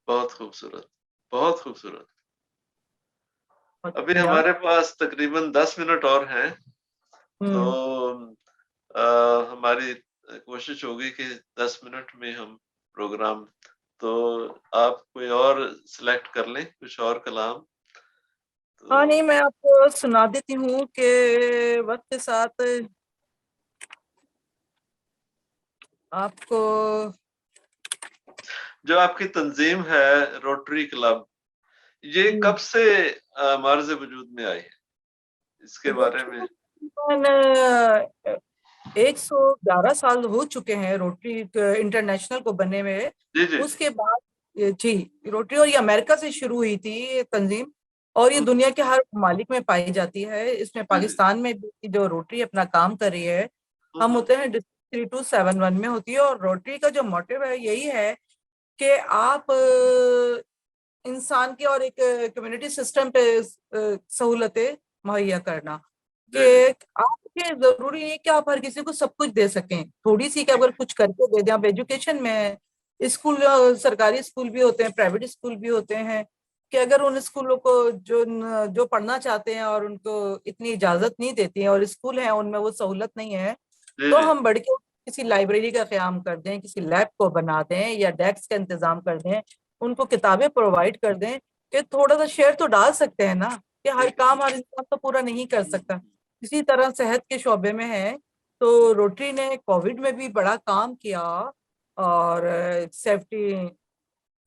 बहुत खूबसूरत। बहुत खूबसूरत। बहुत अभी शुक्रिया। हमारे पास तकरीबन 10 मिनट और हैं। तो हम्म। हमारी कोशिश होगी कि 10 मिनट में हम प्रोग्राम, तो आप कोई और सिलेक्ट कर लें, कुछ और कलाम। हाँ नहीं, तो मैं आपको सुना देती हूँ कि वक्त के साथ आपको। जो आपकी तंजीम है रोटरी क्लब, ये कब से मार्ज वजूद में आई है, इसके बारे में। तकरीबन 111 साल हो चुके हैं रोटरी इंटरनेशनल को बने हुए। जी जी जी। उसके बाद जी, रोटरी और ये अमेरिका से शुरू हुई थी ये तंजीम, और ये हम्म। दुनिया के हर ममालिक में पाई जाती है। इसमें जी जी। पाकिस्तान में भी जो रोटरी अपना काम कर रही है, हम हम्म। होते हैं डिस्ट्रिक्ट 3271 में होती है। और रोटरी का जो मोटिव है यही है कि आप इंसान की और एक कम्युनिटी सिस्टम पे सहूलतें मुहैया करना। जी जी। कि आपके जरूरी नहीं है कि आप हर किसी को सब कुछ दे सकें, थोड़ी सी कि ठीक अगर है। कुछ करके दे दें। आप एजुकेशन में स्कूल, सरकारी स्कूल भी होते हैं, प्राइवेट स्कूल भी होते हैं, कि अगर उन स्कूलों को जो पढ़ना चाहते हैं और उनको इतनी इजाजत नहीं देती है और स्कूल हैं उनमें वो सहूलत नहीं है, जी तो जी। हम बढ़ के किसी लाइब्रेरी का क़याम कर दें, किसी लैब को बना दें या डेस्क का इंतजाम कर दें, उनको किताबें प्रोवाइड कर दें। कि थोड़ा सा शेयर तो डाल सकते हैं ना, कि हर ठीक है। काम हर इंसान तो पूरा नहीं कर सकता। हम्म। इसी तरह सेहत के शोबे में है, तो रोटरी ने कोविड में भी बड़ा काम किया और सेफ्टी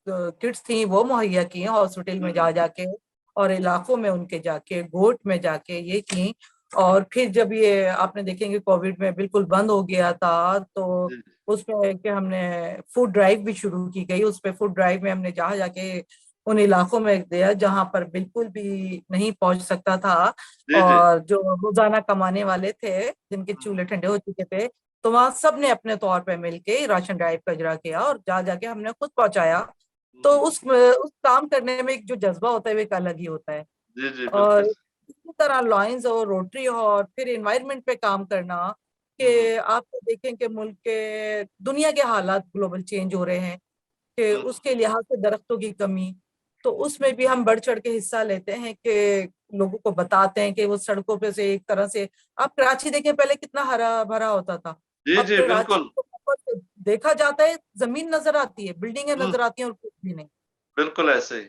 किट्स थी वो मुहैया की हॉस्पिटल में हम्म। जा जाके, और इलाकों में उनके जाके, गोट में जाके ये की। और फिर जब ये आपने देखेंगे कोविड में बिल्कुल बंद हो गया था, तो जी उसमें कि हमने फूड ड्राइव भी शुरू की गई। उस पे फूड ड्राइव में हमने जहाँ जाके उन इलाकों में दिया जहाँ पर बिल्कुल भी नहीं पहुंच सकता था, जी जी। और जो रोजाना कमाने वाले थे जिनके हम्म। चूल्हे ठंडे हो चुके थे, तो वहां सब ने अपने तौर पे मिलके राशन ड्राइव का इजरा किया और जा जाके हमने खुद पहुंचाया। तो हम्म। उस काम करने में एक जो जज्बा होता है वो एक अलग ही होता है। जी जी, और बिल्कुल। इसी तरह लॉयंस और रोटरी और फिर एनवायरनमेंट पे काम करना, हम्म। कि आप तो देखें कि मुल्क के दुनिया के हालात ग्लोबल चेंज हो रहे हैं, कि हम्म। उसके लिहाज से दरख्तों की कमी, तो उसमें भी हम बढ़ चढ़ के हिस्सा लेते हैं कि लोगों को बताते हैं कि वो सड़कों पे से एक तरह से, आप कराची देखें पहले कितना हरा भरा होता था। जी अब जी, कराची बिल्कुल। को ऊपर से देखा जाता है, जमीन नजर आती है, बिल्डिंगें हम्म। नजर आती हैं और कुछ भी नहीं। बिल्कुल ऐसे ही।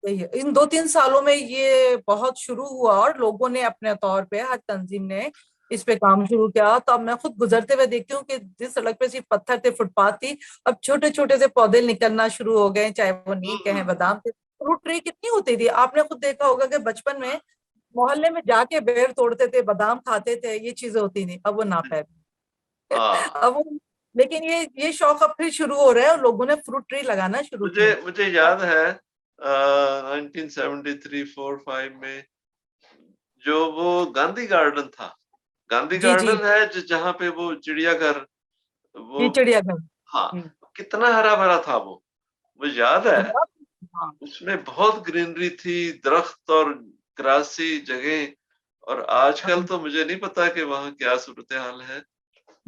सही है। इन 2-3 सालों में ये बहुत शुरू हुआ और लोगों ने अपने तौर पे, हर तंजीम ने इस पे काम शुरू किया। तो अब मैं खुद गुजरते हुए देखती हूँ कि जिस सड़क पे सिर्फ पत्थर थे, फुटपाथ थी, अब छोटे छोटे से पौधे निकलना शुरू हो गए, चाहे वो नीम के हैं, हम्म। बादाम के। रूट ट्री कितनी होती थी, आपने खुद देखा होगा कि बचपन में मोहल्ले में जाके बेर तोड़ते थे, बादाम खाते थे, ये चीजें होती थी। अब वो नापैद हाँ। अब वो, लेकिन ये शौक अब फिर शुरू हो रहा है और लोगों ने फ्रूट ट्री लगाना शुरू मुझे किए। मुझे याद है 1973 4 5 में जो वो गांधी गार्डन था, गांधी जी जी गार्डन है जहाँ पे वो चिड़ियाघर, जी, वो, चिड़ियाघर। हाँ, हम्म, कितना हरा भरा था वो, मुझे याद है। बहुत। हाँ, उसमें बहुत ग्रीनरी थी, दरख्त और ग्रासी जगह। और आजकल हाँ, तो मुझे नहीं पता कि वहाँ क्या सूरत हाल है।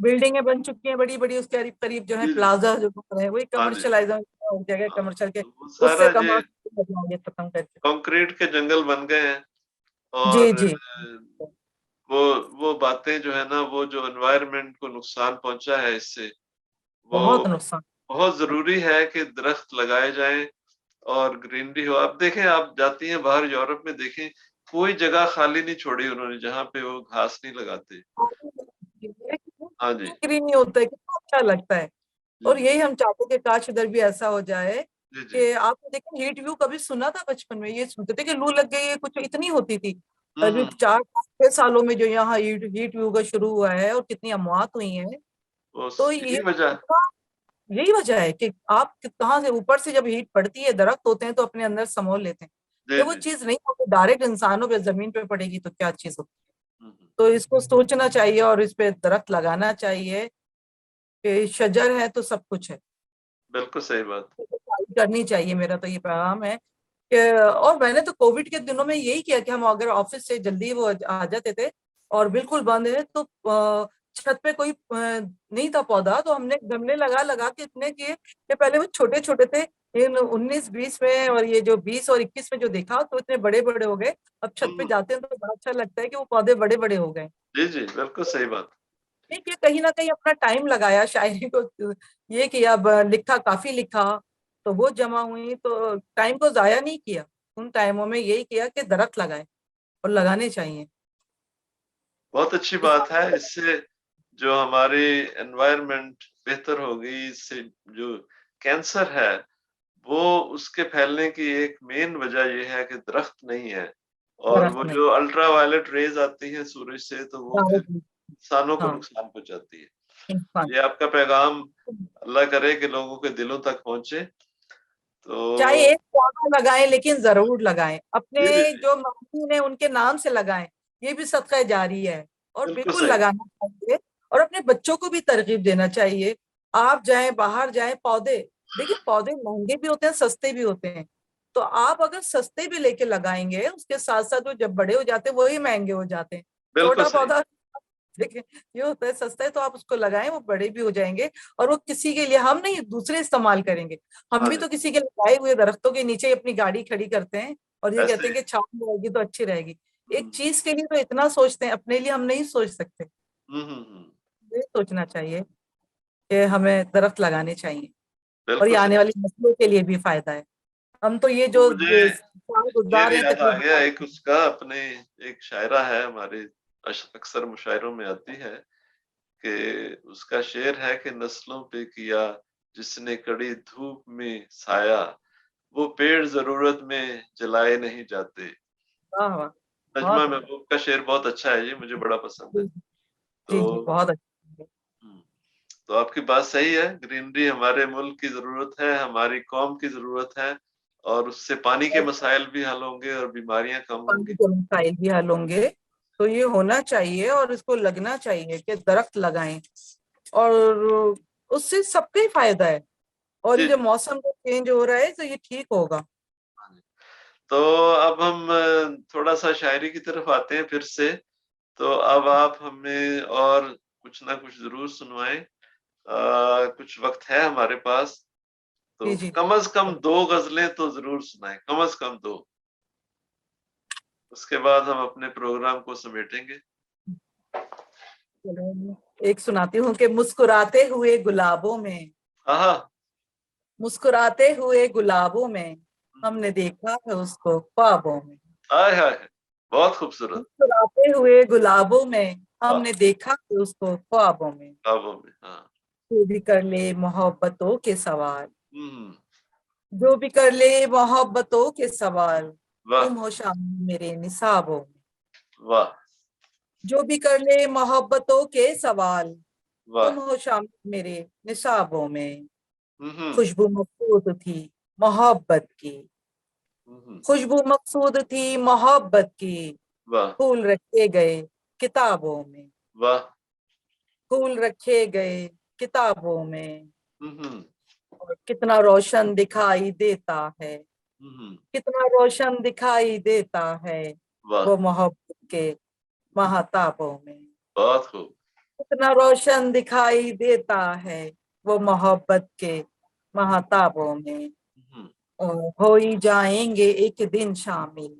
बिल्डिंगें बन चुकी हैं बड़ी बड़ी, उसके करीब करीब जो है जी जी। प्लाजा जो बन रहे हैं, वही हाँ जी। कमर्शलाइज हो गया, हाँ, कमर्शियल के तो वो उससे सारा ये कमाल ये खत्म करके। कंक्रीट के जंगल बन गए हैं। जी और जी, वो वो बातें जो है ना, वो जो एनवायरनमेंट को नुकसान पहुंचा है इससे, वो बहुत नुकसान। बहुत जरूरी है कि दरख्त लगाए जाएं और ग्रीनरी हो। अब देखें, आप जाती हैं बाहर यूरोप में, देखें कोई जगह खाली नहीं छोड़ी उन्होंने जहाँ पे वो घास नहीं लगाते। हाँ जी। ग्रीन नहीं होता है, कितना अच्छा लगता है। जी और जी। यही हम चाहते हैं कि काश इधर भी ऐसा हो जाए जी जी। कि आपने देखा हीट व्यू कभी सुना था बचपन में? ये सुनते थे कि लू लग गई है, कुछ इतनी होती थी। अभी हम्म। 4-6 सालों में जो यहाँ हीट व्यू का शुरू हुआ है और कितनी अमवात हुई है। तो बस ये यही वजह। यही वजह है कि आप कहाँ से ऊपर से जब हीट पड़ती है, दरख्त होते हैं तो अपने अंदर समोल लेते हैं। जी जब वो जी। चीज नहीं होती, डायरेक्ट इंसानों पे जमीन पे पड़ेगी तो क्या चीज होती है। हम्म। तो इसको सोचना चाहिए और इस पे दरख्त लगाना चाहिए कि शजर है तो सब कुछ है। बिल्कुल सही बात। करनी चाहिए, मेरा तो ये पैगाम है कि। और मैंने तो कोविड के दिनों में यही किया कि हम अगर ऑफिस से जल्दी वो आ जाते थे और बिल्कुल बंद है तो छत पे कोई नहीं था पौधा, तो हमने गमले लगा लगा के इतने किए कि पहले वो छोटे छोटे थे इन 19-20 में, और ये जो 20 और 21 में जो देखा तो इतने बड़े बड़े हो गए। अब छत पे हम्म। जाते हैं तो बड़ा अच्छा लगता है कि वो पौधे बड़े बड़े हो गए। जी जी, बिल्कुल सही बात। ठीक है, कहीं ना कहीं अपना टाइम लगाया शायरी को, ये किया, लिखा, काफी लिखा, तो वो जमा हुई, तो टाइम को जाया नहीं किया। उन टाइमों में यही किया कि दरख्त लगाए और लगाने चाहिए। बहुत अच्छी इस बात है। इससे जो हमारी एनवायरनमेंट बेहतर होगी, इससे जो कैंसर है वो, उसके फैलने की एक मेन वजह ये है कि दरख्त नहीं है। और दरख्त वो नहीं, जो अल्ट्रा वायलेट रेज आती हैं सूरज से, तो वो फिर इंसानों को हाँ, नुकसान पहुंचाती है। इंसान। ये आपका पैगाम, अल्लाह करे कि लोगों के दिलों तक पहुंचे। चाहे तो एक पौधा लगाएं लेकिन जरूर लगाएं, अपने जी जी जी, जो मासूम है उनके नाम से लगाएं। ये भी सदका जारी है और बिल्कुल बिल्कुल सही। लगाना चाहिए। और अपने बच्चों को भी तरगीब देना चाहिए। आप जाएं, बाहर जाएं, पौधे देखिए, पौधे महंगे भी होते हैं, सस्ते भी होते हैं। तो आप अगर सस्ते भी लेके लगाएंगे, उसके साथ साथ वो जब बड़े हो जाते हैं वही महंगे हो जाते हैं। बिल्कुल छोटा सही। पौधा देखिए, ये होता है सस्ता है तो आप उसको लगाएं, वो बड़े भी हो जाएंगे। और वो किसी के लिए, हम नहीं, दूसरे इस्तेमाल करेंगे। हम हाँ भी जी। तो किसी के लगाए हुए दरख्तों के नीचे ही अपनी गाड़ी खड़ी करते हैं और ये कहते ऐसे हैं कि छांव में रहेगी तो अच्छी रहेगी। एक हम्म चीज के लिए तो इतना सोचते हैं, अपने लिए हम नहीं सोच सकते। हम्म। ये सोचना चाहिए कि हमें दरख्त लगाने चाहिए और ये बिल्कुल आने सही। वाली नस्लों के लिए भी फायदा है। हम तो ये जो मुझे साल ये गुजार भी रहे हैं याद आ गया, तकरीबन। एक उसका अपने, एक शायरा है हमारे, अक्सर मुशायरों में आती है कि उसका शेर है कि नस्लों पे किया जिसने कड़ी धूप में साया, वो पेड़ जरूरत में जलाए नहीं जाते। वाह वाह, नजमा बहुत अच्छा। महबूब का शेर बहुत अच्छा है, ये मुझे बड़ा पसंद है। जी तो जी जी, बहुत अच्छा। हम्म, तो आपकी बात सही है, ग्रीनरी हमारे मुल्क की जरूरत है, हमारी कौम की जरूरत है। और उससे पानी के मसाइल भी हल होंगे और बीमारियां कम पानी होंगी। के मसाइल भी हल होंगे। तो ये होना चाहिए और इसको लगना चाहिए कि दरख्त लगाएं। और उससे सबका ही फायदा है। और ये जी जो जी। मौसम का चेंज हो रहा है तो ये ठीक होगा। हाँ जी। तो अब हम थोड़ा सा शायरी की तरफ आते हैं फिर से। तो अब आप हमें और कुछ ना कुछ जरूर सुनवाएं। कुछ वक्त है हमारे पास, तो जी जी, कम से कम दो गजलें तो जरूर सुनाएं, कम से कम दो। उसके बाद हम अपने प्रोग्राम को समेटेंगे। चलो, एक सुनाती हूँ कि मुस्कुराते हुए गुलाबों में, हाँ। मुस्कुराते हुए गुलाबों में हमने देखा है उसको ख्वाबों में। हाय हाय, बहुत खूबसूरत। मुस्कुराते हुए गुलाबों में हाँ, हमने देखा है उसको ख्वाबों में। ख्वाबों में, हाँ। तू भी कर ले मोहब्बतों के सवाल, हम्म। जो भी कर ले मोहब्बतों के सवाल, वाह। तुम हो शामिल मेरे निसाबों में। वाह। जो भी कर ले मोहब्बतों के सवाल, वाह। तुम हो शामिल मेरे निसाबों में। हम्म खुशबू मकसूद थी मोहब्बत की, हम्म। खुशबू मकसूद थी मोहब्बत की, वाह फूल रखे गए किताबों में, वाह। फूल रखे गए किताबों में, हम्म और कितना रोशन दिखाई देता है, हम्म। कितना रोशन दिखाई देता है वाह, वो मोहब्बत के महताबों में, बहुत खूब। कितना रोशन दिखाई देता है वो मोहब्बत के महताबों में। हम्म। और हो ही जाएंगे एक दिन शामिल,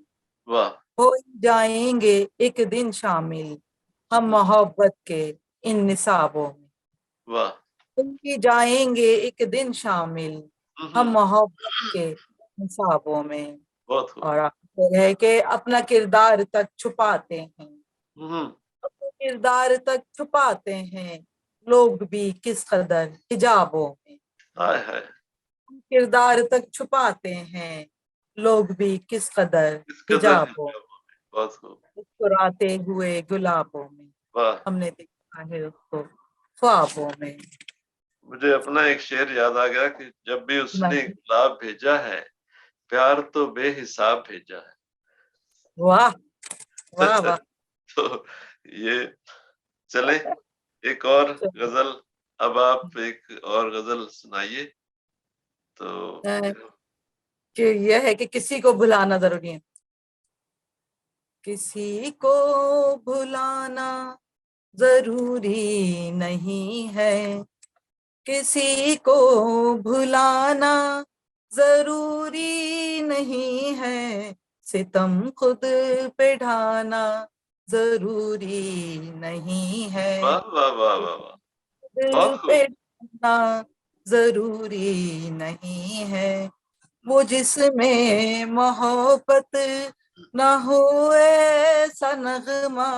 वाह। हो ही जाएंगे एक दिन शामिल हम हम्म। मोहब्बत के इन निसाबों में, वाह। हो ही जाएंगे एक दिन शामिल हम हम्म। मोहब्बत के निसाबों में। बहुत खूब। और आखिर है कि अपना किरदार तक छुपाते हैं, हम्म। अपना किरदार तक छुपाते हैं लोग भी किस कदर हिजाबों में, हाय हाय। किरदार तक छुपाते हैं लोग भी किस कदर किस कदर है हिजाबों, ख्वाबों में। बहुत खूब। मुस्कुराते हुए गुलाबों में, वाह। हमने देखा है उसको ख्वाबों में। मुझे अपना एक शेर याद आ गया कि जब भी उसने नहीं, गुलाब भेजा है, प्यार तो बेहिसाब भेजा वाह वाह है। वाह। तो ये, चले एक और चलो, गजल। अब आप एक और गजल सुनाइए तो फिर। कि यह है कि किसी को भुलाना जरूरी है, किसी को भुलाना जरूरी नहीं है, किसी को भुलाना जरूरी नहीं है, सितम खुद पे ढाना जरूरी नहीं है, वाह वाह वाह वाह वाह। खुद बहुत पे खूब। ढाना जरूरी नहीं है, वो जिसमें मोहब्बत ना हो ऐसा नगमा,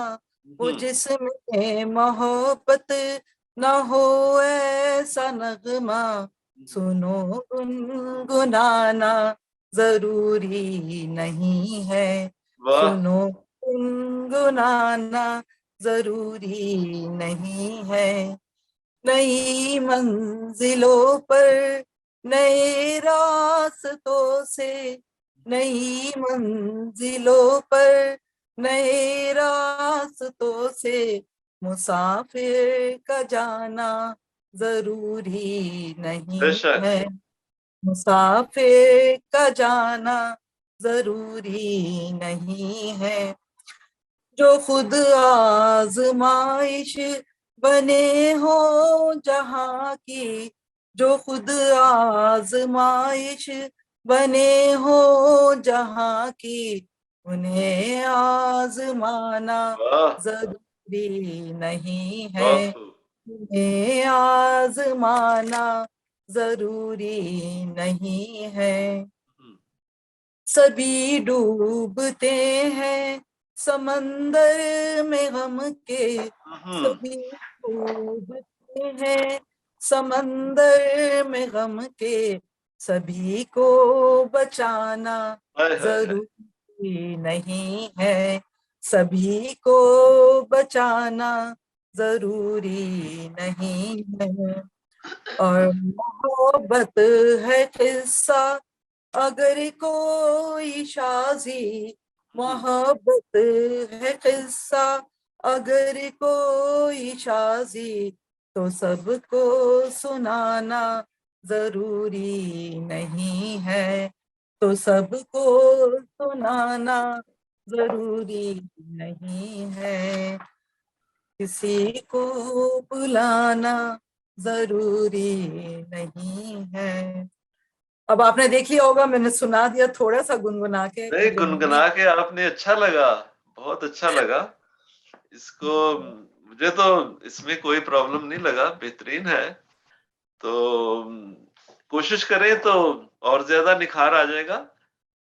वो हम्म। जिसमें मोहब्बत ना हो ऐसा नगमा, सुनो गुनगुनाना जरूरी नहीं है, वाह सुनो गुनगुनाना जरूरी नहीं है, नई मंजिलों पर नए रास्तों से, नई मंजिलों पर नए रास्तों से मुसाफिर का जाना जरूरी नहीं बेशक। है, मुसाफिर का जाना जरूरी नहीं है, जो खुद आजमाइश बने हो जहाँ की, जो खुद आजमाइश बने हो जहाँ की, उन्हें आजमाना वाह, जरूरी नहीं है, बहुत खूब। उन्हें आजमाना जरूरी नहीं है, हम्म सभी डूबते हैं समंदर में गम के, हम्म। सभी डूबते हैं समंदर में गम के, सभी को बचाना हाय हाय हाय। जरूरी नहीं है, सभी को बचाना जरूरी नहीं है, और मोहब्बत है किस्सा अगर कोई शाजी, हम्म। मोहब्बत है किस्सा अगर कोई शाजी, तो सबको सुनाना जरूरी नहीं है, तो सबको सुनाना जरूरी नहीं है, किसी को बुलाना जरूरी नहीं है। अब आपने देख लिया होगा, मैंने सुना दिया थोड़ा सा गुनगुना के नहीं, जो गुनगुना के आपने अच्छा लगा, बहुत अच्छा लगा इसको। मुझे तो इसमें कोई प्रॉब्लम नहीं लगा, बेहतरीन है। तो कोशिश करें तो और ज्यादा निखार आ जाएगा।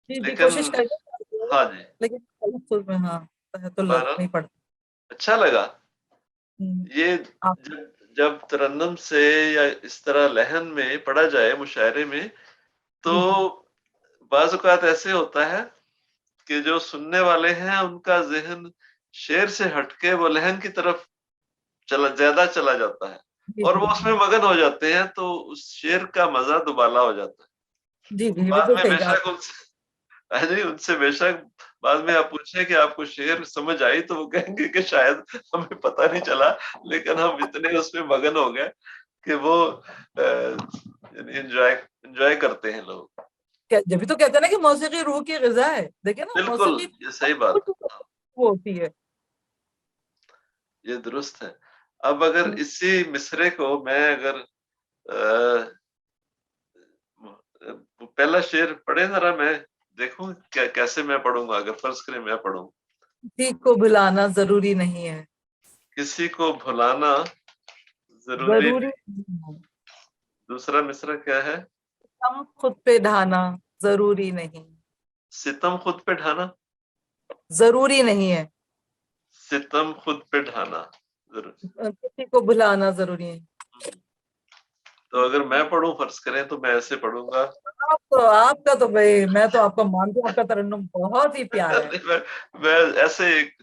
जी जी लेकिन कोशिश करिए, हाँ जी, लेकिन तलफ्फुज़ में हाँ तो बहरहाल नहीं पड़ता। अच्छा लगा हम्म, ये। आप जब जब तरन्नुम से या इस तरह लहन में पढ़ा जाए मुशायरे में, तो जी जी बाज़ औक़ात ऐसे होता है कि जो सुनने वाले हैं उनका ज़हन शेर से हटके वो लहन की तरफ ज्यादा चला जाता है, जी और जी वो उसमें मगन हो जाते हैं, तो उस शेर का मजा दुबाला हो जाता है। जी तो जी बाद बिल्कुल में सही कहा बेशक उनसे, अरे उनसे बेशक बाद में आप पूछे कि आपको शेर समझ आई, तो वो कहेंगे कि शायद हमें पता नहीं चला, लेकिन हम इतने उसमें मगन हो गए कि वो एंजॉय एंजॉय करते हैं लोग। जब भी तो कहते हैं ना कि मौसीकी रूह की ग़िज़ा है। देखिए ना, बिल्कुल, मौसीकी ये सही बात है। हाँ, वो होती है। ये दुरुस्त है। अब अगर हुँ, इसी मिसरे को मैं अगर अ, पहला शेर पढ़े ज़रा, मैं देखूँ क्या कैसे मैं पढ़ूँगा, अगर फ़र्ज़ करें मैं पढ़ूँ। किसी को भुलाना ज़रूरी नहीं है। किसी को भुलाना ज़रूरी ज़रूरी नहीं। नहीं है। दूसरा मिसरा क्या है? हम खुद पे ढाना ज़रूरी नहीं। सितम खुद पे ढाना, ज़रूरी नहीं है। सितम खुद पे ढाना ज़रूर। किसी को भुलाना ज़रूरी है। हुँ। तो अगर मैं पढ़ूँ, फ़र्ज़ करें, तो मैं ऐसे पढ़ूँगा। आपका तो भई, मैं तो आपको मानती हूँ, आपका तरन्नुम बहुत ही प्यारा है। नहीं, मैं ऐसे एक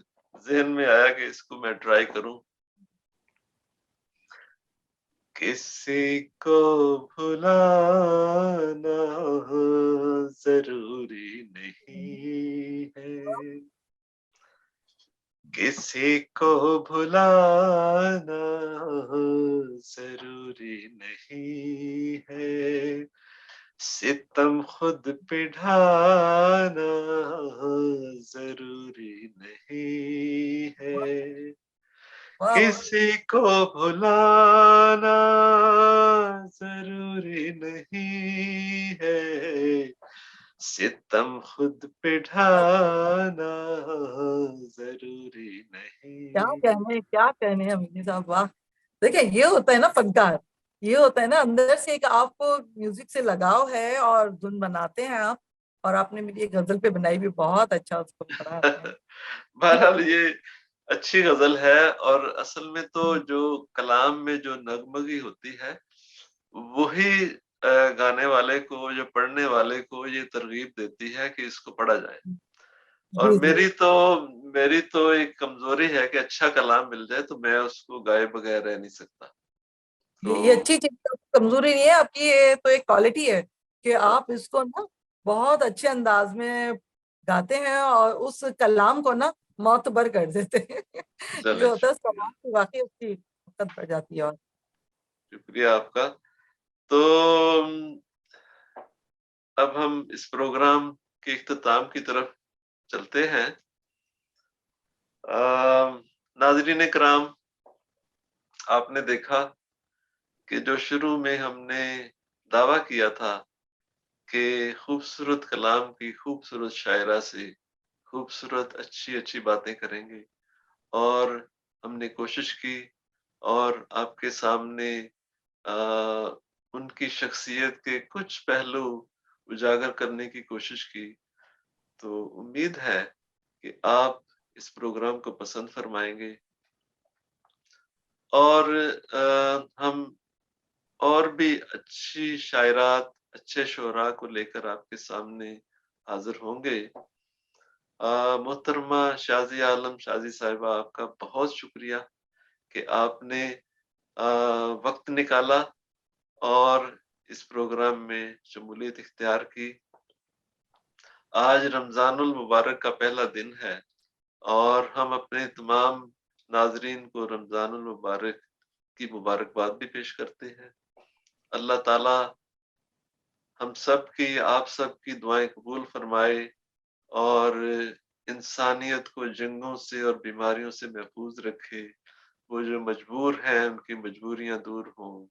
ज़हन में आया कि इसको मैं ट्राई करूँ। किसी को भुलाना ज़रूरी नहीं है, किसी को भुलाना ज़रूरी नहीं है, सितम खुद पे ढाना ज़रूरी नहीं है, वाह, वाह! किसी को भुलाना ज़रूरी नहीं है, सितम खुद पे ढाना ज़रूरी नहीं। क्या कहने हैं अमीर साहब, वाह! देखिए, ये होता है ना फनकार, ये होता है ना अंदर से एक आपको म्यूजिक से लगाव है और धुन बनाते हैं आप। और आपने मेरी एक गजल पे बनाई भी, बहुत अच्छा उसको पढ़ा आपने। बहरहाल ये अच्छी गज़ल है, और असल में तो जो कलाम में जो नगमगी होती है, वही गाने वाले को, जो पढ़ने वाले को ये तरग़ीब देती है कि इसको पढ़ा जाए। और जी, जी। मेरी तो एक कमज़ोरी है कि अच्छा कलाम मिल जाए तो मैं उसको गाए बगैर रह नहीं सकता। ये तो अच्छी चीज़ है, कमज़ोरी नहीं है आपकी, ये तो एक क्वालिटी है कि आप इसको ना बहुत अच्छे अंदाज में गाते हैं और उस कलाम को ना मौतबर कर देते हैं। चलें, जो होता है शुक्रिया, समाज की वाक़ई उसकी दिक्कत बढ़ जाती है। और शुक्रिया आपका। तो अब हम इस प्रोग्राम के इख्तिताम की तरफ चलते हैं। अ, नाज़रीन किराम, आपने देखा कि जो शुरू में हमने दावा किया था कि खूबसूरत कलाम की खूबसूरत शायरा से खूबसूरत अच्छी-अच्छी बातें करेंगे, और हमने कोशिश की और आपके सामने अ, उनकी शख्सियत के कुछ पहलू उजागर करने की कोशिश की। तो उम्मीद है कि आप इस प्रोग्राम को पसंद फरमाएँगे, और हम और भी अच्छी शायरात, अच्छे शुअरा को लेकर आपके सामने हाज़िर होंगे। मोहतरमा शाज़िया आलम शाज़ी साहिबा, आपका बहुत शुक्रिया कि आपने अ, वक़्त निकाला और इस प्रोग्राम में शमूलियत इख्तियार की। आज रमज़ानुल मुबारक का पहला दिन है, और हम अपने तमाम नाज़रीन को रमज़ानुल मुबारक की मुबारकबाद भी पेश करते हैं। अल्लाह ताला हम सब की, आप सब की दुआएँ कबूल फरमाए, और इंसानियत को जंगों से और बीमारियों से महफूज़ रखे। वो जो मजबूर हैं, उनकी मजबूरियाँ दूर हों,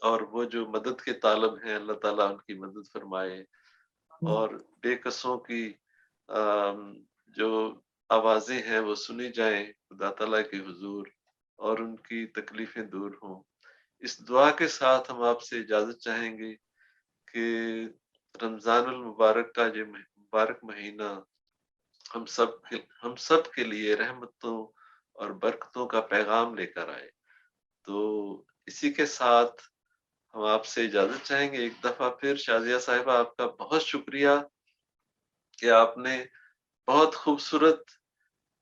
और वो जो मदद के तालब हैं, अल्लाह ताला उनकी मदद फरमाए, और बेकसों की जो आवाज़ें हैं वो सुनी जाएँ खुदा ताला के हुज़ूर, और उनकी तकलीफ़ें दूर हों। इस दुआ के साथ हम आपसे इजाज़त चाहेंगे कि रमज़ानुल मुबारक का ये मुबारक महीना हम सब के लिए रहमतों और बरकतों का पैगाम लेकर आए। तो इसी के साथ हम आपसे इजाज़त चाहेंगे। एक दफ़ा फिर शाज़िया साहिबा, आपका बहुत शुक्रिया कि आपने बहुत खूबसूरत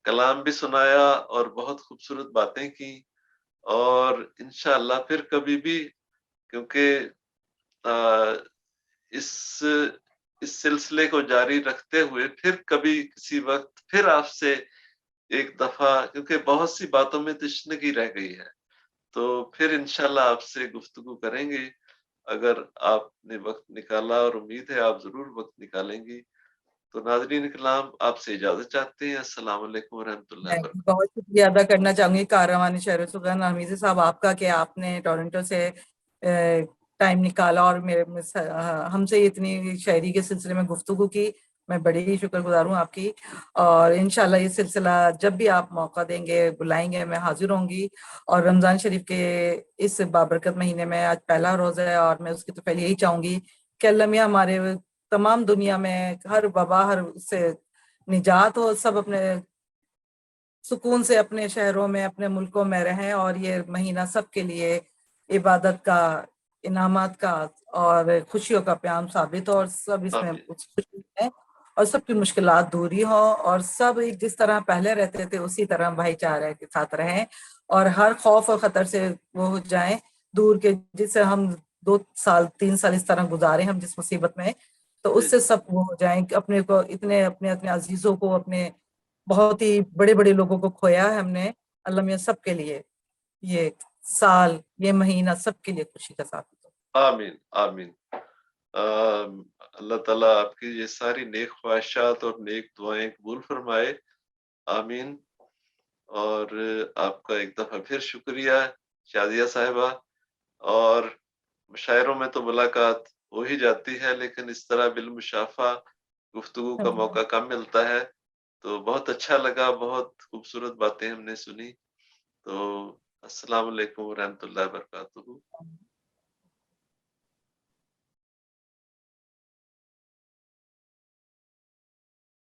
कलाम भी सुनाया और बहुत खूबसूरत बातें की, और इंशाअल्लाह फिर कभी भी, क्योंकि अ, इस इस सिलसिले को जारी रखते हुए फिर कभी किसी वक़्त फिर आपसे एक दफ़ा, क्योंकि बहुत सी बातों में तशनगी रह गई है, तो फिर इंशाल्लाह आपसे गुफ्तगू करेंगे। अगर आपने वक़्त निकाला, और उम्मीद है आप ज़रूर वक़्त निकालेंगी। तो नाज़रीन किराम, आपसे इजाज़त चाहते हैं। अस्सलाम वालेकुम व रहमतुल्लाहि मैं व भी बरकातहू। बहुत शुक्रिया अदा करना चाहूंगी कारवानी शहर सुगन हमीद साहब आपका, कि आपने टोरंटो से टाइम निकाला और हमसे इतनी शायरी के सिलसिले में गुफ्तगू की। मैं बड़ी ही शुक्रगुजार हूँ आपकी, और इंशाल्लाह ये सिलसिला जब भी आप मौका देंगे, बुलाएंगे, मैं हाजिर होंगी। और रमजान शरीफ के इस बाबरकत महीने में आज पहला रोजा है, और मैं उसकी तो पहले यही चाहूंगी कि अल्लाह मियां हमारे तमाम दुनिया में हर वबा, हर से निजात हो, सब अपने सुकून से अपने शहरों में, अपने मुल्कों में रहें, और ये महीना सबके लिए इबादत का, इनामात का और खुशियों का प्याम साबित हो, और सब इसमें आमीन। खुशी है, और सबकी मुश्किलात दूरी हो, और सब एक जिस तरह पहले रहते थे उसी तरह भाईचारे के साथ रहें, और हर खौफ और खतर से वो हो जाएं दूर, के जिससे हम 2 साल 3 साल इस तरह गुजारे हम जिस मुसीबत में, तो जी, उससे सब वो हो जाएं कि अपने को इतने अपने अपने अजीजों को, अपने बहुत ही बड़े बड़े लोगों को खोया है हमने। अल्लाह मियां सबके लिए ये साल, ये महीना सबके लिए खुशी का साबित हो। आमीन, आमीन। अल्लाह ताला आपकी ये सारी नेक ख्वाहिशात और नेक दुआएँ कबूल फरमाए। आमीन। और आपका एक दफ़ा फिर शुक्रिया शादिया साहिबा। और शायरों में तो मुलाकात हो ही जाती है, लेकिन इस तरह बिलमुशाफ़ा गुफ्तगू का मौका कम मिलता है। तो बहुत अच्छा लगा, बहुत खूबसूरत बातें हमने सुनी। तो अस्सलाम वालेकुम व रहमतुल्लाहि व बरकातहू।